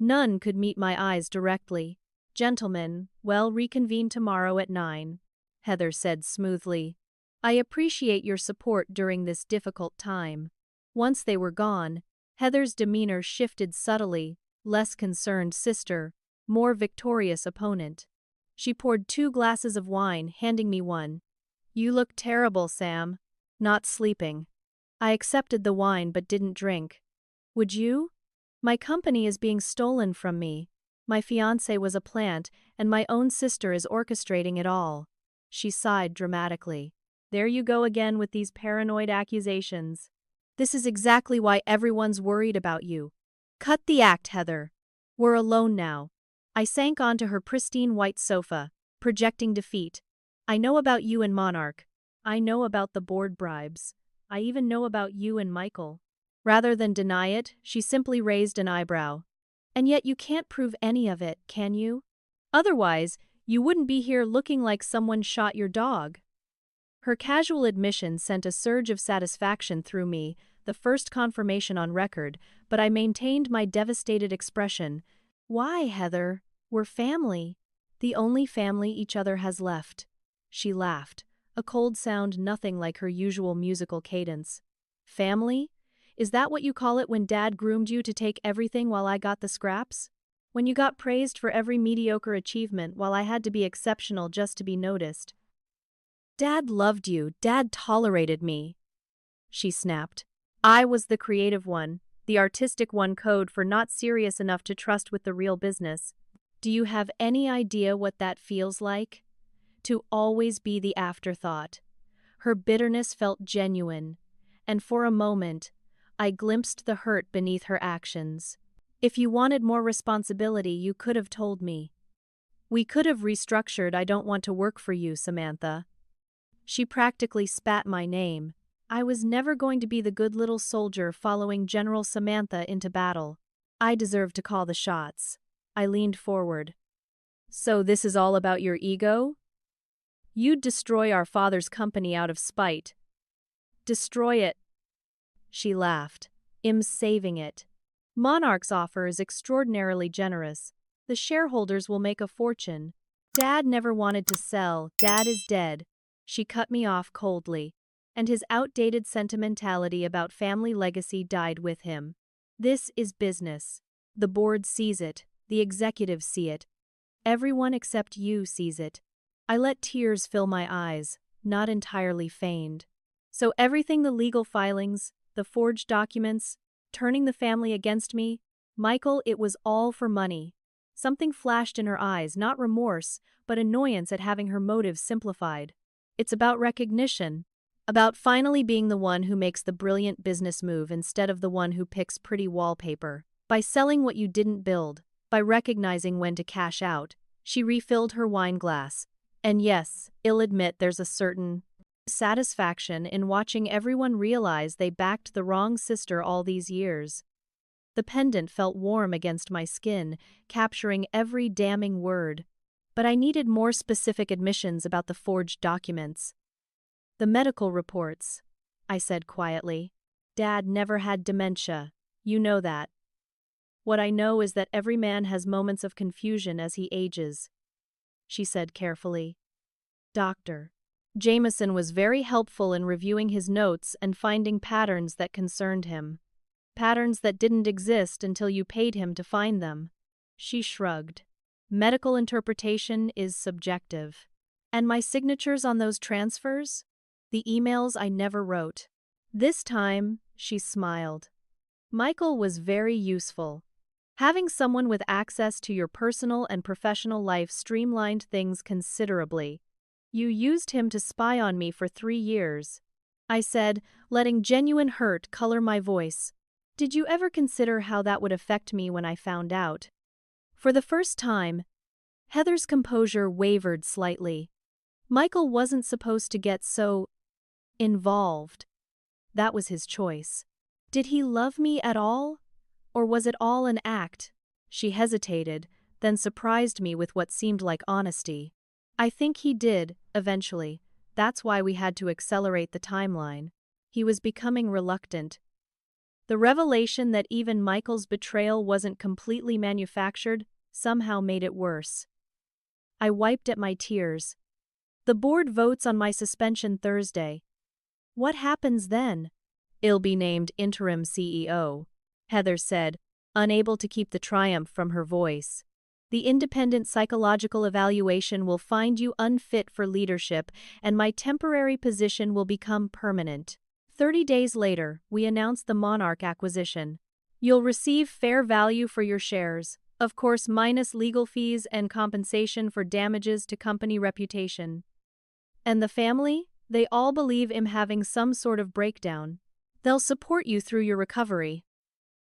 None could meet my eyes directly. Gentlemen, we'll reconvene tomorrow at 9. Heather said smoothly. I appreciate your support during this difficult time. Once they were gone, Heather's demeanor shifted subtly, less concerned sister, more victorious opponent. She poured 2 glasses of wine, handing me one. You look terrible, Sam. Not sleeping. I accepted the wine but didn't drink. Would you? My company is being stolen from me. My fiancé was a plant, and my own sister is orchestrating it all. She sighed dramatically. There you go again with these paranoid accusations. This is exactly why everyone's worried about you. Cut the act, Heather. We're alone now. I sank onto her pristine white sofa, projecting defeat. I know about you and Monarch. I know about the board bribes. I even know about you and Michael. Rather than deny it, she simply raised an eyebrow. And yet you can't prove any of it, can you? Otherwise, you wouldn't be here looking like someone shot your dog. Her casual admission sent a surge of satisfaction through me, the first confirmation on record, but I maintained my devastated expression. Why, Heather? We're family. The only family each other has left. She laughed, a cold sound nothing like her usual musical cadence. Family? Is that what you call it when Dad groomed you to take everything while I got the scraps? When you got praised for every mediocre achievement while I had to be exceptional just to be noticed? Dad loved you. Dad tolerated me. She snapped. I was the creative one, the artistic one, code for not serious enough to trust with the real business. Do you have any idea what that feels like? To always be the afterthought. Her bitterness felt genuine, and for a moment, I glimpsed the hurt beneath her actions. If you wanted more responsibility, you could have told me. We could have restructured. I don't want to work for you, Samantha. She practically spat my name. I was never going to be the good little soldier following General Samantha into battle. I deserved to call the shots. I leaned forward. So this is all about your ego? You'd destroy our father's company out of spite. Destroy it. She laughed. I'm saving it. Monarch's offer is extraordinarily generous. The shareholders will make a fortune. Dad never wanted to sell. Dad is dead. She cut me off coldly, and his outdated sentimentality about family legacy died with him. This is business. The board sees it. The executives see it. Everyone except you sees it. I let tears fill my eyes, not entirely feigned. So everything, the legal filings, the forged documents, turning the family against me, Michael, it was all for money. Something flashed in her eyes, not remorse, but annoyance at having her motives simplified. It's about recognition. About finally being the one who makes the brilliant business move instead of the one who picks pretty wallpaper. By selling what you didn't build, by recognizing when to cash out. She refilled her wine glass. And yes, I'll admit there's a certain satisfaction in watching everyone realize they backed the wrong sister all these years. The pendant felt warm against my skin, capturing every damning word. But I needed more specific admissions about the forged documents. The medical reports, I said quietly. Dad never had dementia. You know that. What I know is that every man has moments of confusion as he ages, she said carefully. Dr. Jameson was very helpful in reviewing his notes and finding patterns that concerned him. Patterns that didn't exist until you paid him to find them. She shrugged. Medical interpretation is subjective. And my signatures on those transfers? The emails I never wrote. This time, she smiled. Michael was very useful. Having someone with access to your personal and professional life streamlined things considerably. You used him to spy on me for 3 years, I said, letting genuine hurt color my voice. Did you ever consider how that would affect me when I found out? For the first time, Heather's composure wavered slightly. Michael wasn't supposed to get so involved. That was his choice. Did he love me at all? Or was it all an act? She hesitated, then surprised me with what seemed like honesty. I think he did, eventually. That's why we had to accelerate the timeline. He was becoming reluctant. The revelation that even Michael's betrayal wasn't completely manufactured somehow made it worse. I wiped at my tears. The board votes on my suspension Thursday. What happens then? I'll be named interim CEO, Heather said, unable to keep the triumph from her voice. The independent psychological evaluation will find you unfit for leadership, and my temporary position will become permanent. 30 days later, we announced the Monarch acquisition. You'll receive fair value for your shares, of course minus legal fees and compensation for damages to company reputation. And the family? They all believe I'm having some sort of breakdown. They'll support you through your recovery,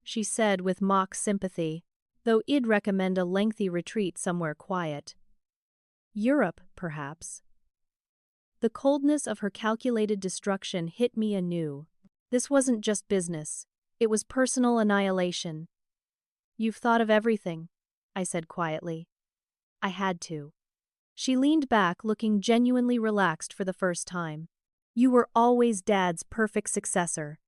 she said with mock sympathy, though I'd recommend a lengthy retreat somewhere quiet. Europe, perhaps. The coldness of her calculated destruction hit me anew. This wasn't just business. It was personal annihilation. You've thought of everything, I said quietly. I had to. She leaned back, looking genuinely relaxed for the first time. You were always Dad's perfect successor.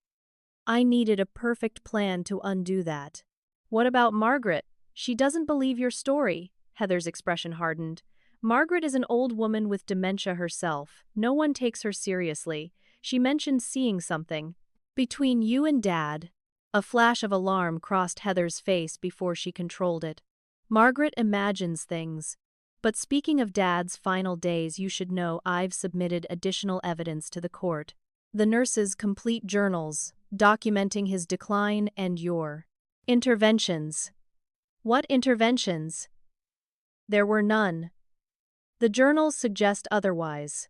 I needed a perfect plan to undo that. What about Margaret? She doesn't believe your story, Heather's expression hardened. Margaret is an old woman with dementia herself. No one takes her seriously. She mentioned seeing something. Between you and Dad. A flash of alarm crossed Heather's face before she controlled it. Margaret imagines things. But speaking of Dad's final days, you should know I've submitted additional evidence to the court. The nurse's complete journals, documenting his decline and your interventions. What interventions? There were none. The journals suggest otherwise.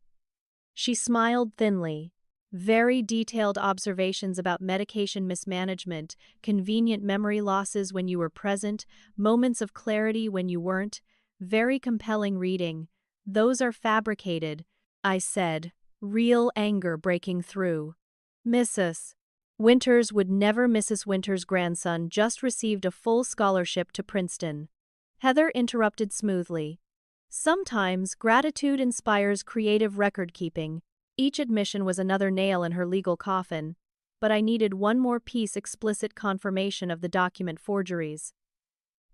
She smiled thinly. Very detailed observations about medication mismanagement, convenient memory losses when you were present, moments of clarity when you weren't. Very compelling reading. Those are fabricated, I said, real anger breaking through. Mrs. Winters would never. Mrs. Winters' grandson just received a full scholarship to Princeton. Heather interrupted smoothly. Sometimes, gratitude inspires creative record-keeping. Each admission was another nail in her legal coffin, but I needed one more piece: explicit confirmation of the document forgeries.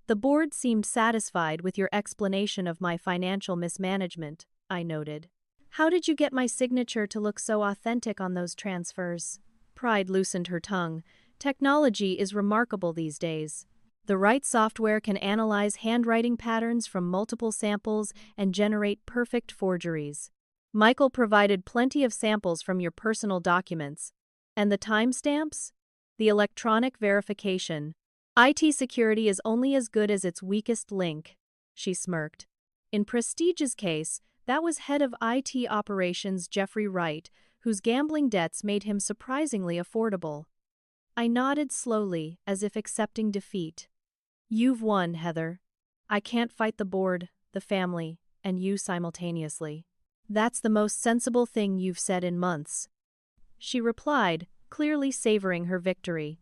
The board seemed satisfied with your explanation of my financial mismanagement, I noted. How did you get my signature to look so authentic on those transfers? Pride loosened her tongue. Technology is remarkable these days. The right software can analyze handwriting patterns from multiple samples and generate perfect forgeries. Michael provided plenty of samples from your personal documents. And the timestamps? The electronic verification. IT security is only as good as its weakest link, she smirked. In Prestige's case, that was head of IT operations Jeffrey Wright, whose gambling debts made him surprisingly affordable. I nodded slowly, as if accepting defeat. You've won, Heather. I can't fight the board, the family, and you simultaneously. That's the most sensible thing you've said in months, she replied, clearly savoring her victory.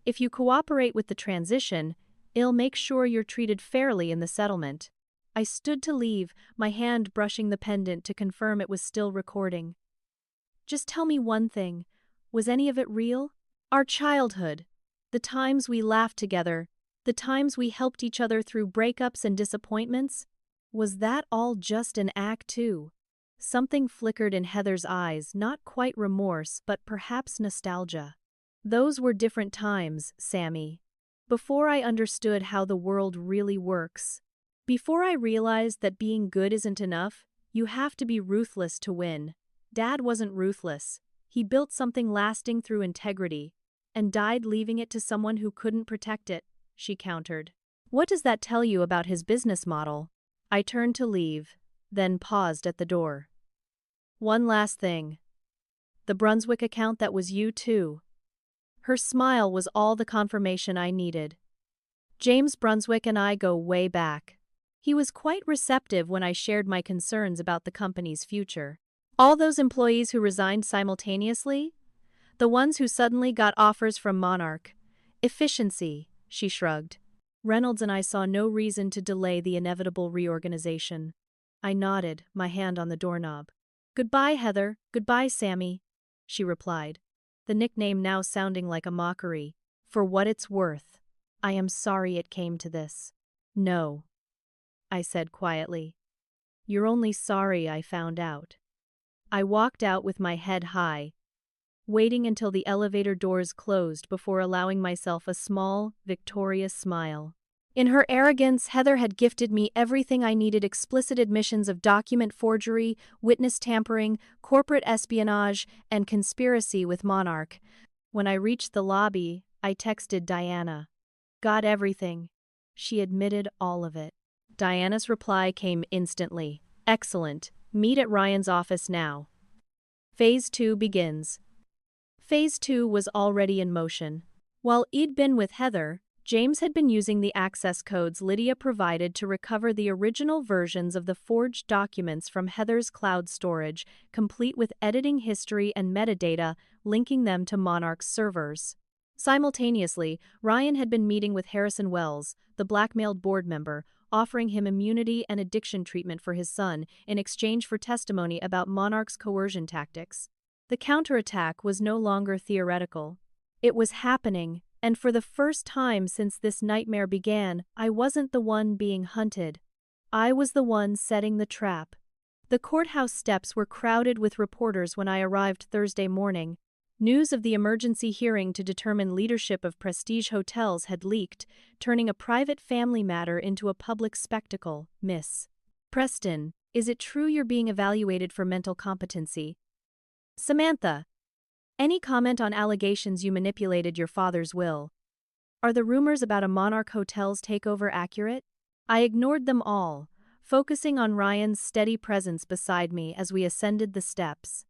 If you cooperate with the transition, I'll make sure you're treated fairly in the settlement. I stood to leave, my hand brushing the pendant to confirm it was still recording. Just tell me one thing. Was any of it real? Our childhood. The times we laughed together. The times we helped each other through breakups and disappointments? Was that all just an act too? Something flickered in Heather's eyes, not quite remorse, but perhaps nostalgia. Those were different times, Sammy. Before I understood how the world really works. Before I realized that being good isn't enough, you have to be ruthless to win. Dad wasn't ruthless. He built something lasting through integrity, and died leaving it to someone who couldn't protect it, she countered. What does that tell you about his business model? I turned to leave, then paused at the door. One last thing. The Brunswick account, that was you too. Her smile was all the confirmation I needed. James Brunswick and I go way back. He was quite receptive when I shared my concerns about the company's future. All those employees who resigned simultaneously? The ones who suddenly got offers from Monarch. Efficiency, she shrugged. Reynolds and I saw no reason to delay the inevitable reorganization. I nodded, my hand on the doorknob. Goodbye, Heather. Goodbye, Sammy, she replied, the nickname now sounding like a mockery. For what it's worth, I am sorry it came to this. No, I said quietly. You're only sorry I found out. I walked out with my head high, waiting until the elevator doors closed before allowing myself a small, victorious smile. In her arrogance, Heather had gifted me everything I needed: explicit admissions of document forgery, witness tampering, corporate espionage, and conspiracy with Monarch. When I reached the lobby, I texted Diana. Got everything. She admitted all of it. Diana's reply came instantly. Excellent. Meet at Ryan's office now. Phase 2 begins. Phase 2 was already in motion. While I'd been with Heather, James had been using the access codes Lydia provided to recover the original versions of the forged documents from Heather's cloud storage, complete with editing history and metadata linking them to Monarch's servers. Simultaneously, Ryan had been meeting with Harrison Wells, the blackmailed board member, offering him immunity and addiction treatment for his son in exchange for testimony about Monarch's coercion tactics. The counterattack was no longer theoretical. It was happening. And for the first time since this nightmare began, I wasn't the one being hunted. I was the one setting the trap. The courthouse steps were crowded with reporters when I arrived Thursday morning. News of the emergency hearing to determine leadership of Prestige Hotels had leaked, turning a private family matter into a public spectacle. Miss Preston, is it true you're being evaluated for mental competency? Samantha, any comment on allegations you manipulated your father's will? Are the rumors about a Monarch Hotels takeover accurate? I ignored them all, focusing on Ryan's steady presence beside me as we ascended the steps.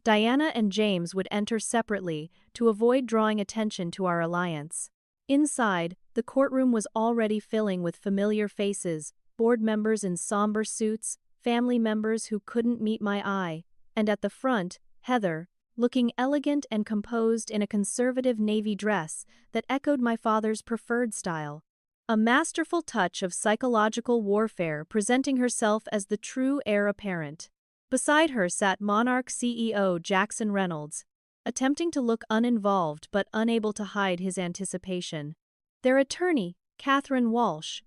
Diana and James would enter separately to avoid drawing attention to our alliance. Inside, the courtroom was already filling with familiar faces, board members in somber suits, family members who couldn't meet my eye, and at the front, Heather, looking elegant and composed in a conservative navy dress that echoed my father's preferred style. A masterful touch of psychological warfare, presenting herself as the true heir apparent. Beside her sat Monarch CEO Jackson Reynolds, attempting to look uninvolved but unable to hide his anticipation. Their attorney, Catherine Walsh,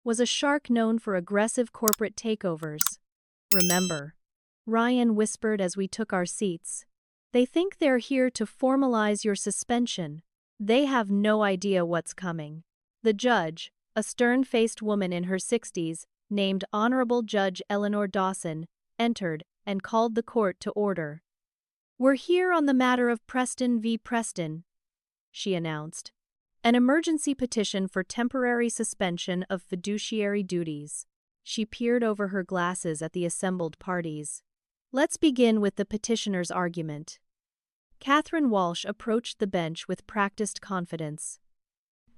was a shark known for aggressive corporate takeovers. "Remember," Ryan whispered as we took our seats, "they think they're here to formalize your suspension. They have no idea what's coming." The judge, a stern-faced woman in her 60s, named Honorable Judge Eleanor Dawson, entered and called the court to order. "We're here on the matter of Preston v. Preston," she announced. "An emergency petition for temporary suspension of fiduciary duties." She peered over her glasses at the assembled parties. "Let's begin with the petitioner's argument." Catherine Walsh approached the bench with practiced confidence.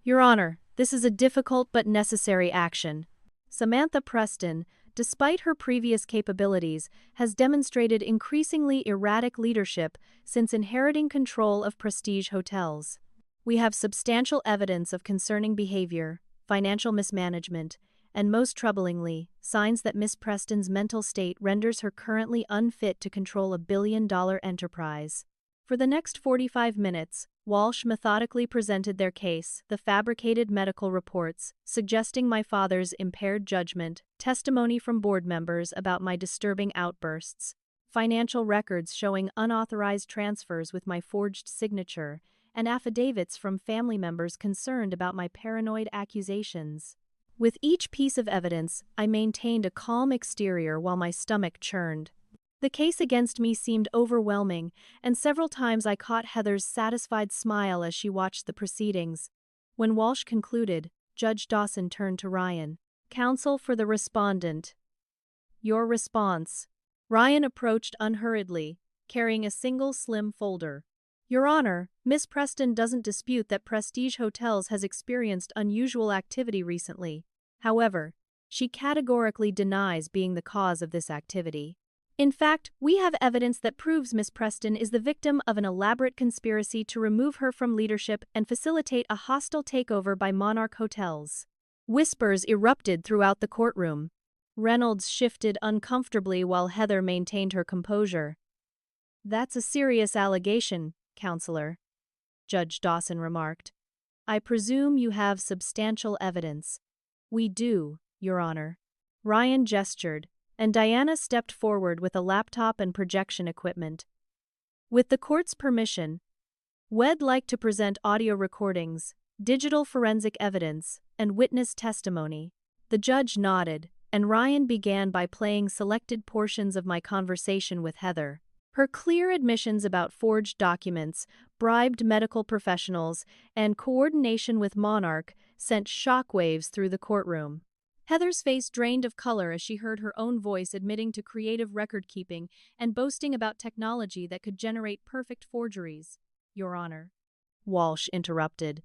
"Your Honor, this is a difficult but necessary action. Samantha Preston, despite her previous capabilities, has demonstrated increasingly erratic leadership since inheriting control of Prestige hotels. We have substantial evidence of concerning behavior, financial mismanagement, and most troublingly, signs that Miss Preston's mental state renders her currently unfit to control a billion-dollar enterprise." For the next 45 minutes, Walsh methodically presented their case, the fabricated medical reports, suggesting my father's impaired judgment, testimony from board members about my disturbing outbursts, financial records showing unauthorized transfers with my forged signature, and affidavits from family members concerned about my paranoid accusations. With each piece of evidence, I maintained a calm exterior while my stomach churned. The case against me seemed overwhelming, and several times I caught Heather's satisfied smile as she watched the proceedings. When Walsh concluded, Judge Dawson turned to Ryan. "Counsel for the respondent. Your response." Ryan approached unhurriedly, carrying a single slim folder. "Your Honor, Miss Preston doesn't dispute that Prestige Hotels has experienced unusual activity recently. However, she categorically denies being the cause of this activity. In fact, we have evidence that proves Miss Preston is the victim of an elaborate conspiracy to remove her from leadership and facilitate a hostile takeover by Monarch Hotels." Whispers erupted throughout the courtroom. Reynolds shifted uncomfortably while Heather maintained her composure. "That's a serious allegation, Counselor," Judge Dawson remarked. "I presume you have substantial evidence." "We do, Your Honor." Ryan gestured, and Diana stepped forward with a laptop and projection equipment. "With the court's permission, we'd like to present audio recordings, digital forensic evidence, and witness testimony." The judge nodded, and Ryan began by playing selected portions of my conversation with Heather. Her clear admissions about forged documents, bribed medical professionals, and coordination with Monarch sent shockwaves through the courtroom. Heather's face drained of color as she heard her own voice admitting to creative record-keeping and boasting about technology that could generate perfect forgeries. "Your Honor," Walsh interrupted.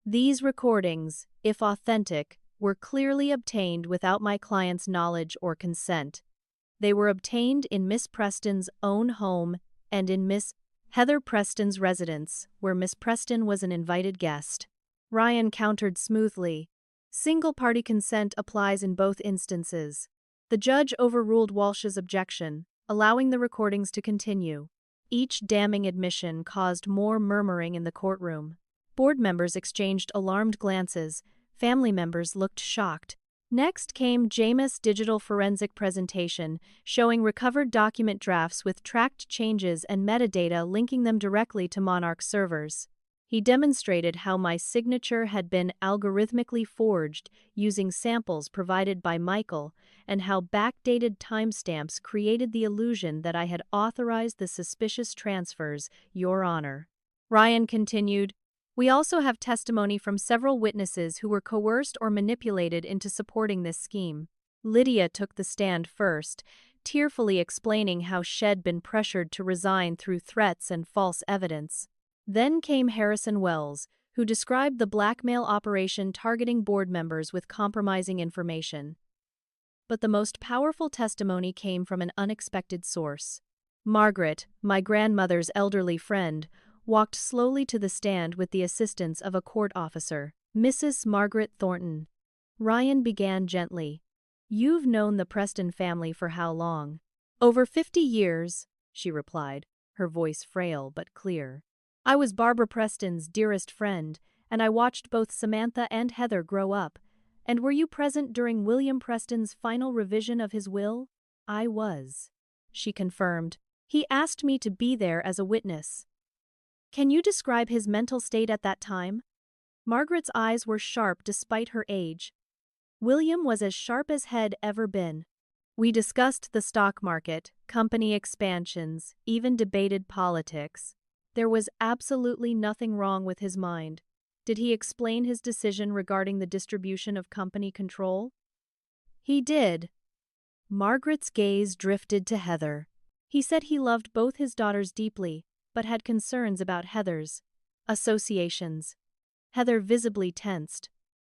"These recordings, if authentic, were clearly obtained without my client's knowledge or consent. They were obtained in Miss Preston's own home and in Miss Heather Preston's residence, where Miss Preston was an invited guest." Ryan countered smoothly. "Single-party consent applies in both instances." The judge overruled Walsh's objection, allowing the recordings to continue. Each damning admission caused more murmuring in the courtroom. Board members exchanged alarmed glances. Family members looked shocked. Next came Jameis' digital forensic presentation, showing recovered document drafts with tracked changes and metadata linking them directly to Monarch servers. He demonstrated how my signature had been algorithmically forged using samples provided by Michael, and how backdated timestamps created the illusion that I had authorized the suspicious transfers, Your Honor. Ryan continued, "We also have testimony from several witnesses who were coerced or manipulated into supporting this scheme." Lydia took the stand first, tearfully explaining how she'd been pressured to resign through threats and false evidence. Then came Harrison Wells, who described the blackmail operation targeting board members with compromising information. But the most powerful testimony came from an unexpected source. Margaret, my grandmother's elderly friend, walked slowly to the stand with the assistance of a court officer. Mrs. Margaret Thornton. Ryan began gently. You've known the Preston family for how long? Over 50 years, she replied, her voice frail but clear. I was Barbara Preston's dearest friend, and I watched both Samantha and Heather grow up. And were you present during William Preston's final revision of his will? I was, she confirmed. He asked me to be there as a witness. Can you describe his mental state at that time? Margaret's eyes were sharp despite her age. William was as sharp as had ever been. We discussed the stock market, company expansions, even debated politics. There was absolutely nothing wrong with his mind. Did he explain his decision regarding the distribution of company control? He did. Margaret's gaze drifted to Heather. He said he loved both his daughters deeply, but had concerns about Heather's associations. Heather visibly tensed.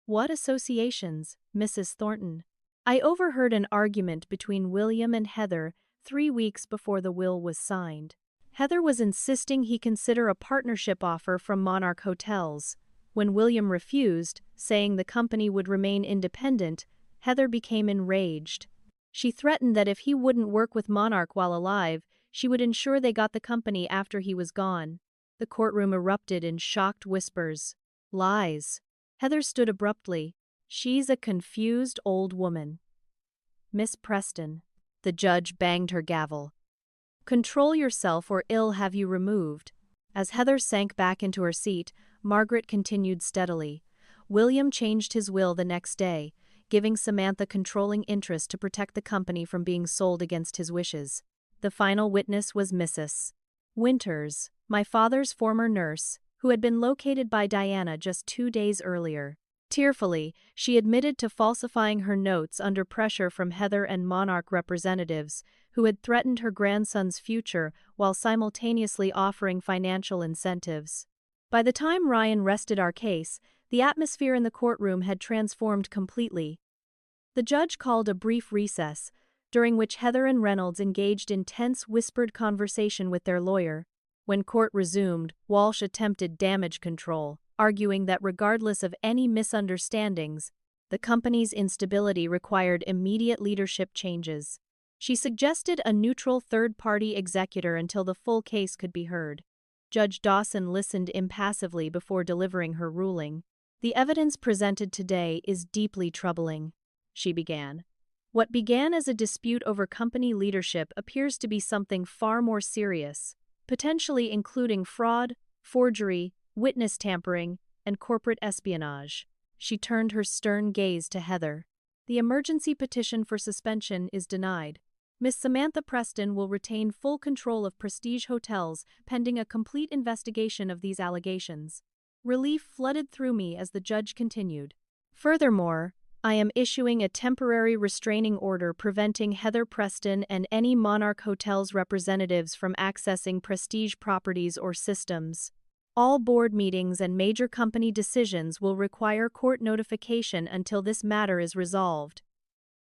What associations, Mrs. Thornton? I overheard an argument between William and Heather 3 weeks before the will was signed. Heather was insisting he consider a partnership offer from Monarch Hotels. When William refused, saying the company would remain independent, Heather became enraged. She threatened that if he wouldn't work with Monarch while alive, she would ensure they got the company after he was gone. The courtroom erupted in shocked whispers. Lies. Heather stood abruptly. She's a confused old woman. Miss Preston. The judge banged her gavel. Control yourself or ill have you removed. As Heather sank back into her seat, Margaret continued steadily. William changed his will the next day, giving Samantha controlling interest to protect the company from being sold against his wishes. The final witness was Mrs. Winters, my father's former nurse, who had been located by Diana just 2 days earlier. Tearfully, she admitted to falsifying her notes under pressure from Heather and Monarch representatives, who had threatened her grandson's future while simultaneously offering financial incentives. By the time Ryan rested our case, the atmosphere in the courtroom had transformed completely. The judge called a brief recess, during which Heather and Reynolds engaged in tense whispered conversation with their lawyer. When court resumed, Walsh attempted damage control, arguing that regardless of any misunderstandings, the company's instability required immediate leadership changes. She suggested a neutral third-party executor until the full case could be heard. Judge Dawson listened impassively before delivering her ruling. The evidence presented today is deeply troubling, she began. What began as a dispute over company leadership appears to be something far more serious, potentially including fraud, forgery, witness tampering, and corporate espionage. She turned her stern gaze to Heather. The emergency petition for suspension is denied. Miss Samantha Preston will retain full control of Prestige Hotels pending a complete investigation of these allegations. Relief flooded through me as the judge continued. Furthermore, I am issuing a temporary restraining order preventing Heather Preston and any Monarch Hotels representatives from accessing Prestige properties or systems. All board meetings and major company decisions will require court notification until this matter is resolved.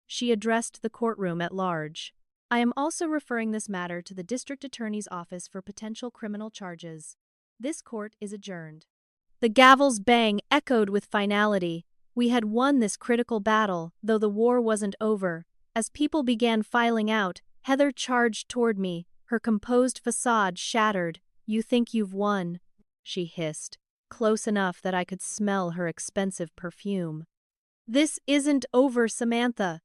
She addressed the courtroom at large. I am also referring this matter to the District Attorney's Office for potential criminal charges. This court is adjourned. The gavel's bang echoed with finality. We had won this critical battle, though the war wasn't over. As people began filing out, Heather charged toward me, her composed facade shattered. You think you've won, she hissed, close enough that I could smell her expensive perfume. This isn't over, Samantha.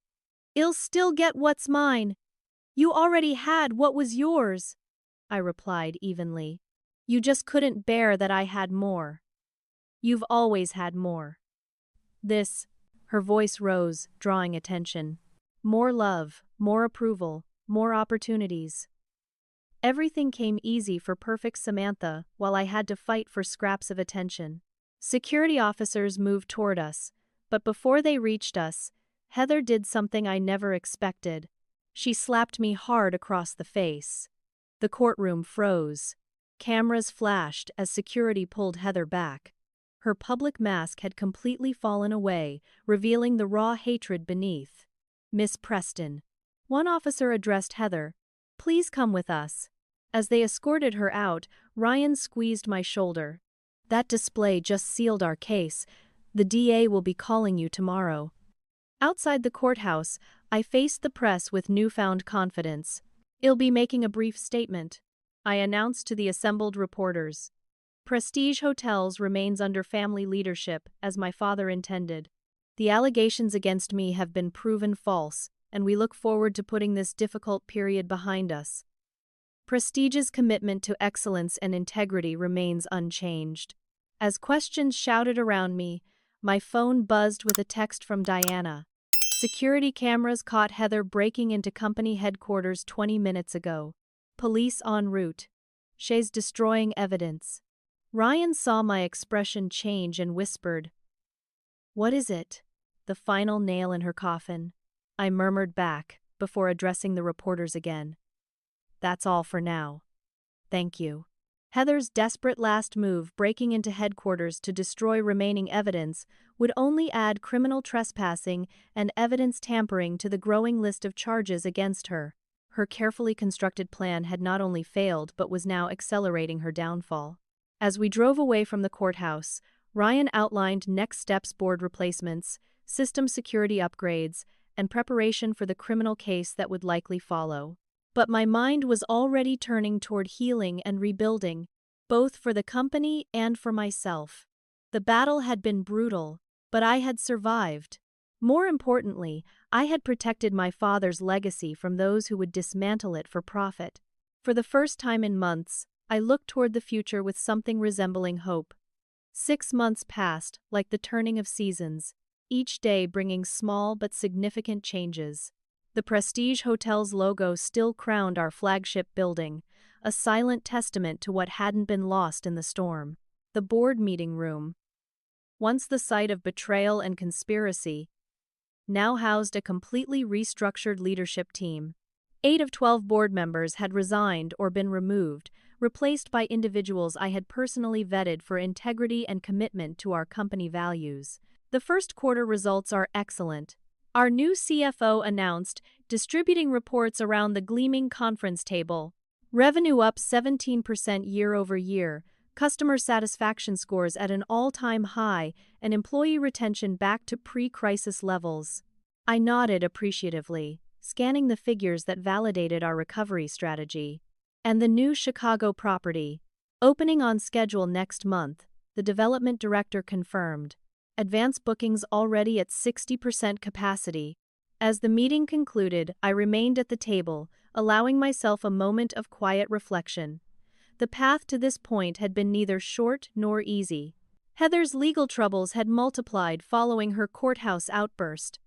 I'll still get what's mine. You already had what was yours, I replied evenly. You just couldn't bear that I had more. You've always had more. Her voice rose, drawing attention. More love, more approval, more opportunities. Everything came easy for perfect Samantha, while I had to fight for scraps of attention. Security officers moved toward us, but before they reached us, Heather did something I never expected. She slapped me hard across the face. The courtroom froze. Cameras flashed as security pulled Heather back. Her public mask had completely fallen away, revealing the raw hatred beneath. Miss Preston. One officer addressed Heather. Please come with us. As they escorted her out, Ryan squeezed my shoulder. That display just sealed our case, The DA will be calling you tomorrow. Outside the courthouse, I faced the press with newfound confidence. I'll be making a brief statement, I announced to the assembled reporters. Prestige Hotels remains under family leadership, as my father intended. The allegations against me have been proven false, and we look forward to putting this difficult period behind us. Prestige's commitment to excellence and integrity remains unchanged. As questions shouted around me, my phone buzzed with a text from Diana. Security cameras caught Heather breaking into company headquarters 20 minutes ago. Police en route. She's destroying evidence. Ryan saw my expression change and whispered, "What is it?" The final nail in her coffin. I murmured back, before addressing the reporters again. "That's all for now. Thank you." Heather's desperate last move, breaking into headquarters to destroy remaining evidence, would only add criminal trespassing and evidence tampering to the growing list of charges against her. Her carefully constructed plan had not only failed but was now accelerating her downfall. As we drove away from the courthouse, Ryan outlined next steps: board replacements, system security upgrades, and preparation for the criminal case that would likely follow. But my mind was already turning toward healing and rebuilding, both for the company and for myself. The battle had been brutal, but I had survived. More importantly, I had protected my father's legacy from those who would dismantle it for profit. For the first time in months, I looked toward the future with something resembling hope. 6 months passed, like the turning of seasons, each day bringing small but significant changes. The Prestige Hotel's logo still crowned our flagship building, a silent testament to what hadn't been lost in the storm. The board meeting room, once the site of betrayal and conspiracy, now housed a completely restructured leadership team. 8 of 12 board members had resigned or been removed, replaced by individuals I had personally vetted for integrity and commitment to our company values. The first quarter results are excellent. Our new CFO announced, distributing reports around the gleaming conference table. Revenue up 17% year-over-year, customer satisfaction scores at an all-time high, and employee retention back to pre-crisis levels. I nodded appreciatively, scanning the figures that validated our recovery strategy. And the new Chicago property, opening on schedule next month, the development director confirmed. Advance bookings already at 60% capacity. As the meeting concluded, I remained at the table, allowing myself a moment of quiet reflection. The path to this point had been neither short nor easy. Heather's legal troubles had multiplied following her courthouse outburst.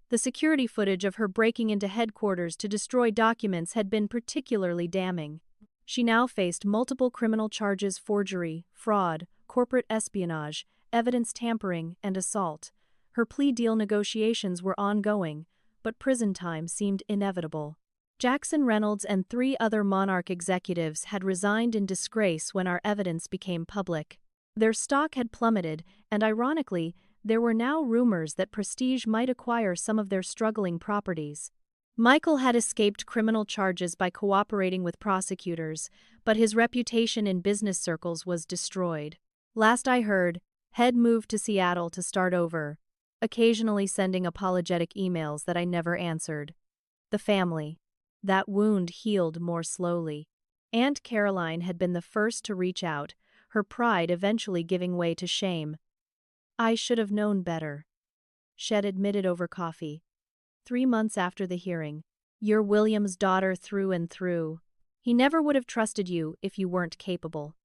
The security footage of her breaking into headquarters to destroy documents had been particularly damning. She now faced multiple criminal charges: forgery, fraud, corporate espionage, evidence tampering, and assault. Her plea deal negotiations were ongoing, but prison time seemed inevitable. Jackson Reynolds and 3 other Monarch executives had resigned in disgrace when our evidence became public. Their stock had plummeted, and ironically, there were now rumors that Prestige might acquire some of their struggling properties. Michael had escaped criminal charges by cooperating with prosecutors, but his reputation in business circles was destroyed. Last I heard, Head moved to Seattle to start over, occasionally sending apologetic emails that I never answered. The family. That wound healed more slowly. Aunt Caroline had been the first to reach out, her pride eventually giving way to shame. "I should have known better," Shed admitted over coffee. 3 months after the hearing. "You're William's daughter through and through. He never would have trusted you if you weren't capable."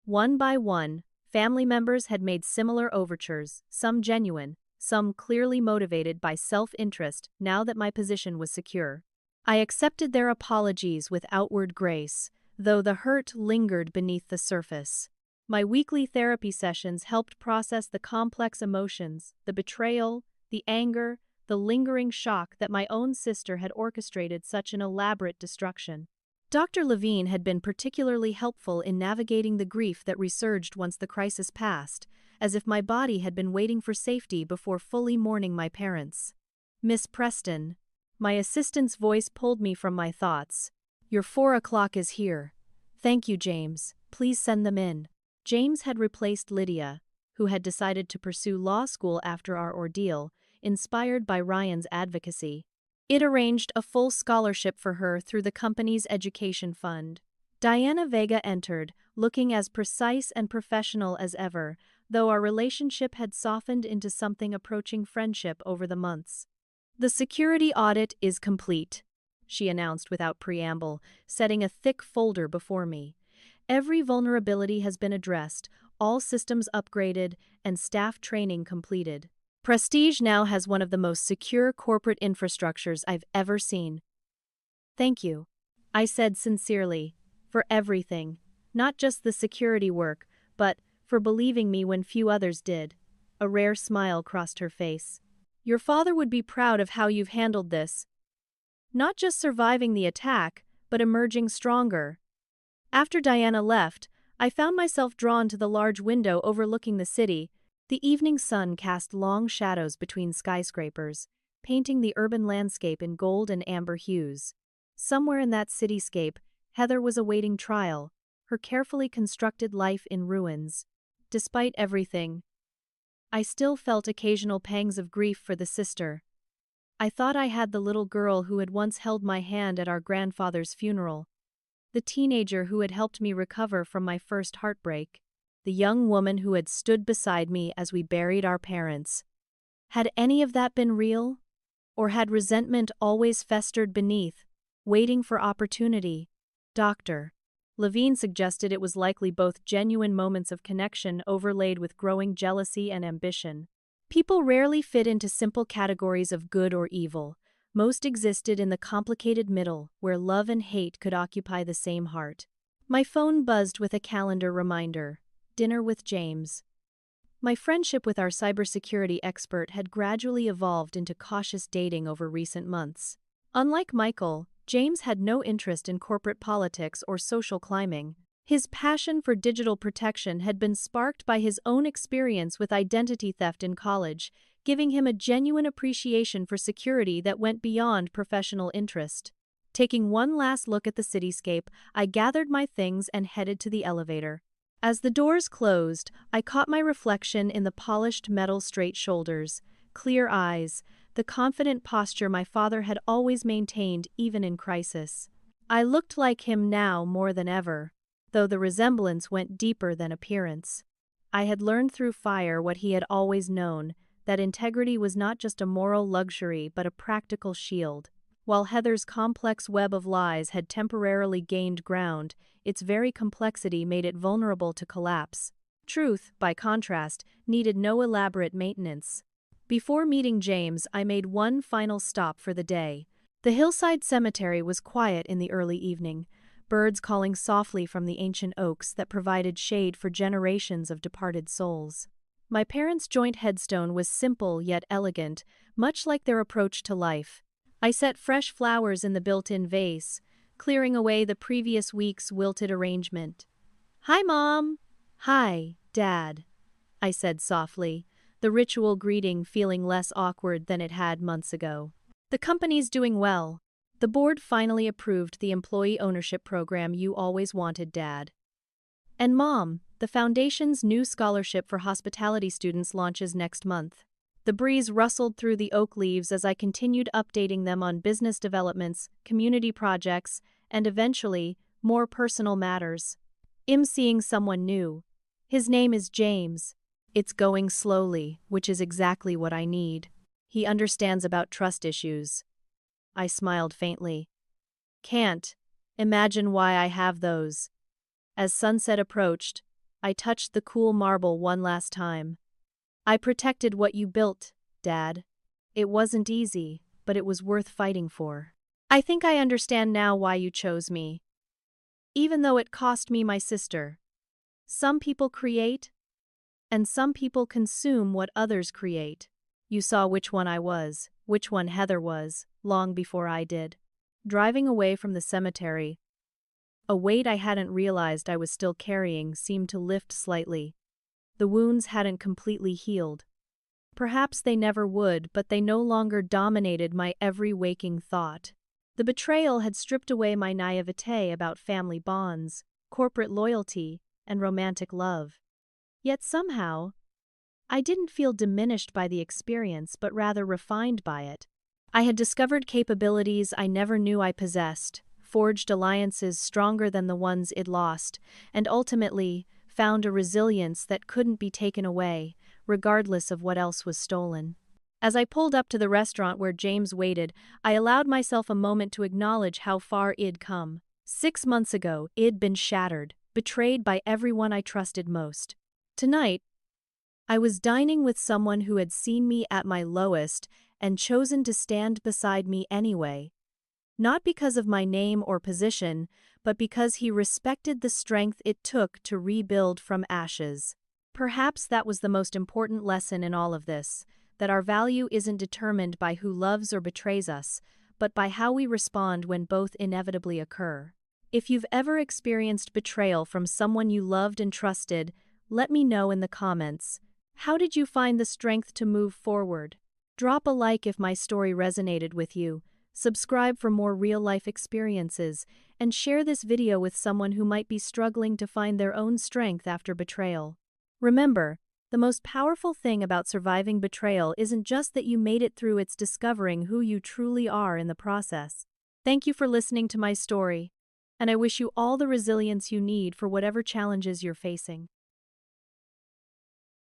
One by one, family members had made similar overtures, some genuine, some clearly motivated by self-interest now that my position was secure. I accepted their apologies with outward grace, though the hurt lingered beneath the surface. My weekly therapy sessions helped process the complex emotions, the betrayal, the anger, the lingering shock that my own sister had orchestrated such an elaborate destruction. Dr. Levine had been particularly helpful in navigating the grief that resurged once the crisis passed, as if my body had been waiting for safety before fully mourning my parents. "Miss Preston," my assistant's voice pulled me from my thoughts. "Your 4 o'clock is here." "Thank you, James. Please send them in." James had replaced Lydia, who had decided to pursue law school after our ordeal, inspired by Ryan's advocacy. It arranged a full scholarship for her through the company's education fund. Diana Vega entered, looking as precise and professional as ever, though our relationship had softened into something approaching friendship over the months. "The security audit is complete," she announced without preamble, setting a thick folder before me. "Every vulnerability has been addressed, all systems upgraded, and staff training completed. Prestige now has one of the most secure corporate infrastructures I've ever seen." "Thank you," I said sincerely, "for everything, not just the security work, but for believing me when few others did." A rare smile crossed her face. "Your father would be proud of how you've handled this. Not just surviving the attack, but emerging stronger." After Diana left, I found myself drawn to the large window overlooking the city. The evening sun cast long shadows between skyscrapers, painting the urban landscape in gold and amber hues. Somewhere in that cityscape, Heather was awaiting trial, her carefully constructed life in ruins. Despite everything, I still felt occasional pangs of grief for the sister. I thought I had the little girl who had once held my hand at our grandfather's funeral, the teenager who had helped me recover from my first heartbreak, the young woman who had stood beside me as we buried our parents. Had any of that been real? Or had resentment always festered beneath, waiting for opportunity? Dr. Levine suggested it was likely both genuine moments of connection overlaid with growing jealousy and ambition. People rarely fit into simple categories of good or evil. Most existed in the complicated middle, where love and hate could occupy the same heart. My phone buzzed with a calendar reminder: dinner with James. My friendship with our cybersecurity expert had gradually evolved into cautious dating over recent months. Unlike Michael, James had no interest in corporate politics or social climbing. His passion for digital protection had been sparked by his own experience with identity theft in college, giving him a genuine appreciation for security that went beyond professional interest. Taking one last look at the cityscape, I gathered my things and headed to the elevator. As the doors closed, I caught my reflection in the polished metal straight shoulders, clear eyes, the confident posture my father had always maintained even in crisis. I looked like him now more than ever, though the resemblance went deeper than appearance. I had learned through fire what he had always known, that integrity was not just a moral luxury but a practical shield. While Heather's complex web of lies had temporarily gained ground, its very complexity made it vulnerable to collapse. Truth, by contrast, needed no elaborate maintenance. Before meeting James, I made one final stop for the day. The hillside cemetery was quiet in the early evening, birds calling softly from the ancient oaks that provided shade for generations of departed souls. My parents' joint headstone was simple yet elegant, much like their approach to life. I set fresh flowers in the built-in vase, clearing away the previous week's wilted arrangement. "Hi, Mom." "Hi, Dad," I said softly, the ritual greeting feeling less awkward than it had months ago. "The company's doing well. The board finally approved the employee ownership program you always wanted, Dad. And Mom, the foundation's new scholarship for hospitality students launches next month." The breeze rustled through the oak leaves as I continued updating them on business developments, community projects, and eventually, more personal matters. "I'm seeing someone new. His name is James. It's going slowly, which is exactly what I need. He understands about trust issues." I smiled faintly. "Can't imagine why I have those." As sunset approached, I touched the cool marble one last time. "I protected what you built, Dad. It wasn't easy, but it was worth fighting for. I think I understand now why you chose me. Even though it cost me my sister. Some people create, and some people consume what others create. You saw which one I was, which one Heather was, long before I did." Driving away from the cemetery, a weight I hadn't realized I was still carrying seemed to lift slightly. The wounds hadn't completely healed. Perhaps they never would, but they no longer dominated my every waking thought. The betrayal had stripped away my naivete about family bonds, corporate loyalty, and romantic love. Yet somehow, I didn't feel diminished by the experience but rather refined by it. I had discovered capabilities I never knew I possessed, forged alliances stronger than the ones I'd lost, and ultimately found a resilience that couldn't be taken away, regardless of what else was stolen. As I pulled up to the restaurant where James waited, I allowed myself a moment to acknowledge how far I'd come. 6 months ago, I'd been shattered, betrayed by everyone I trusted most. Tonight, I was dining with someone who had seen me at my lowest and chosen to stand beside me anyway. Not because of my name or position, but because he respected the strength it took to rebuild from ashes. Perhaps that was the most important lesson in all of this, that our value isn't determined by who loves or betrays us, but by how we respond when both inevitably occur. If you've ever experienced betrayal from someone you loved and trusted, let me know in the comments. How did you find the strength to move forward? Drop a like if my story resonated with you, subscribe for more real-life experiences, and share this video with someone who might be struggling to find their own strength after betrayal. Remember, the most powerful thing about surviving betrayal isn't just that you made it through, it's discovering who you truly are in the process. Thank you for listening to my story, and I wish you all the resilience you need for whatever challenges you're facing.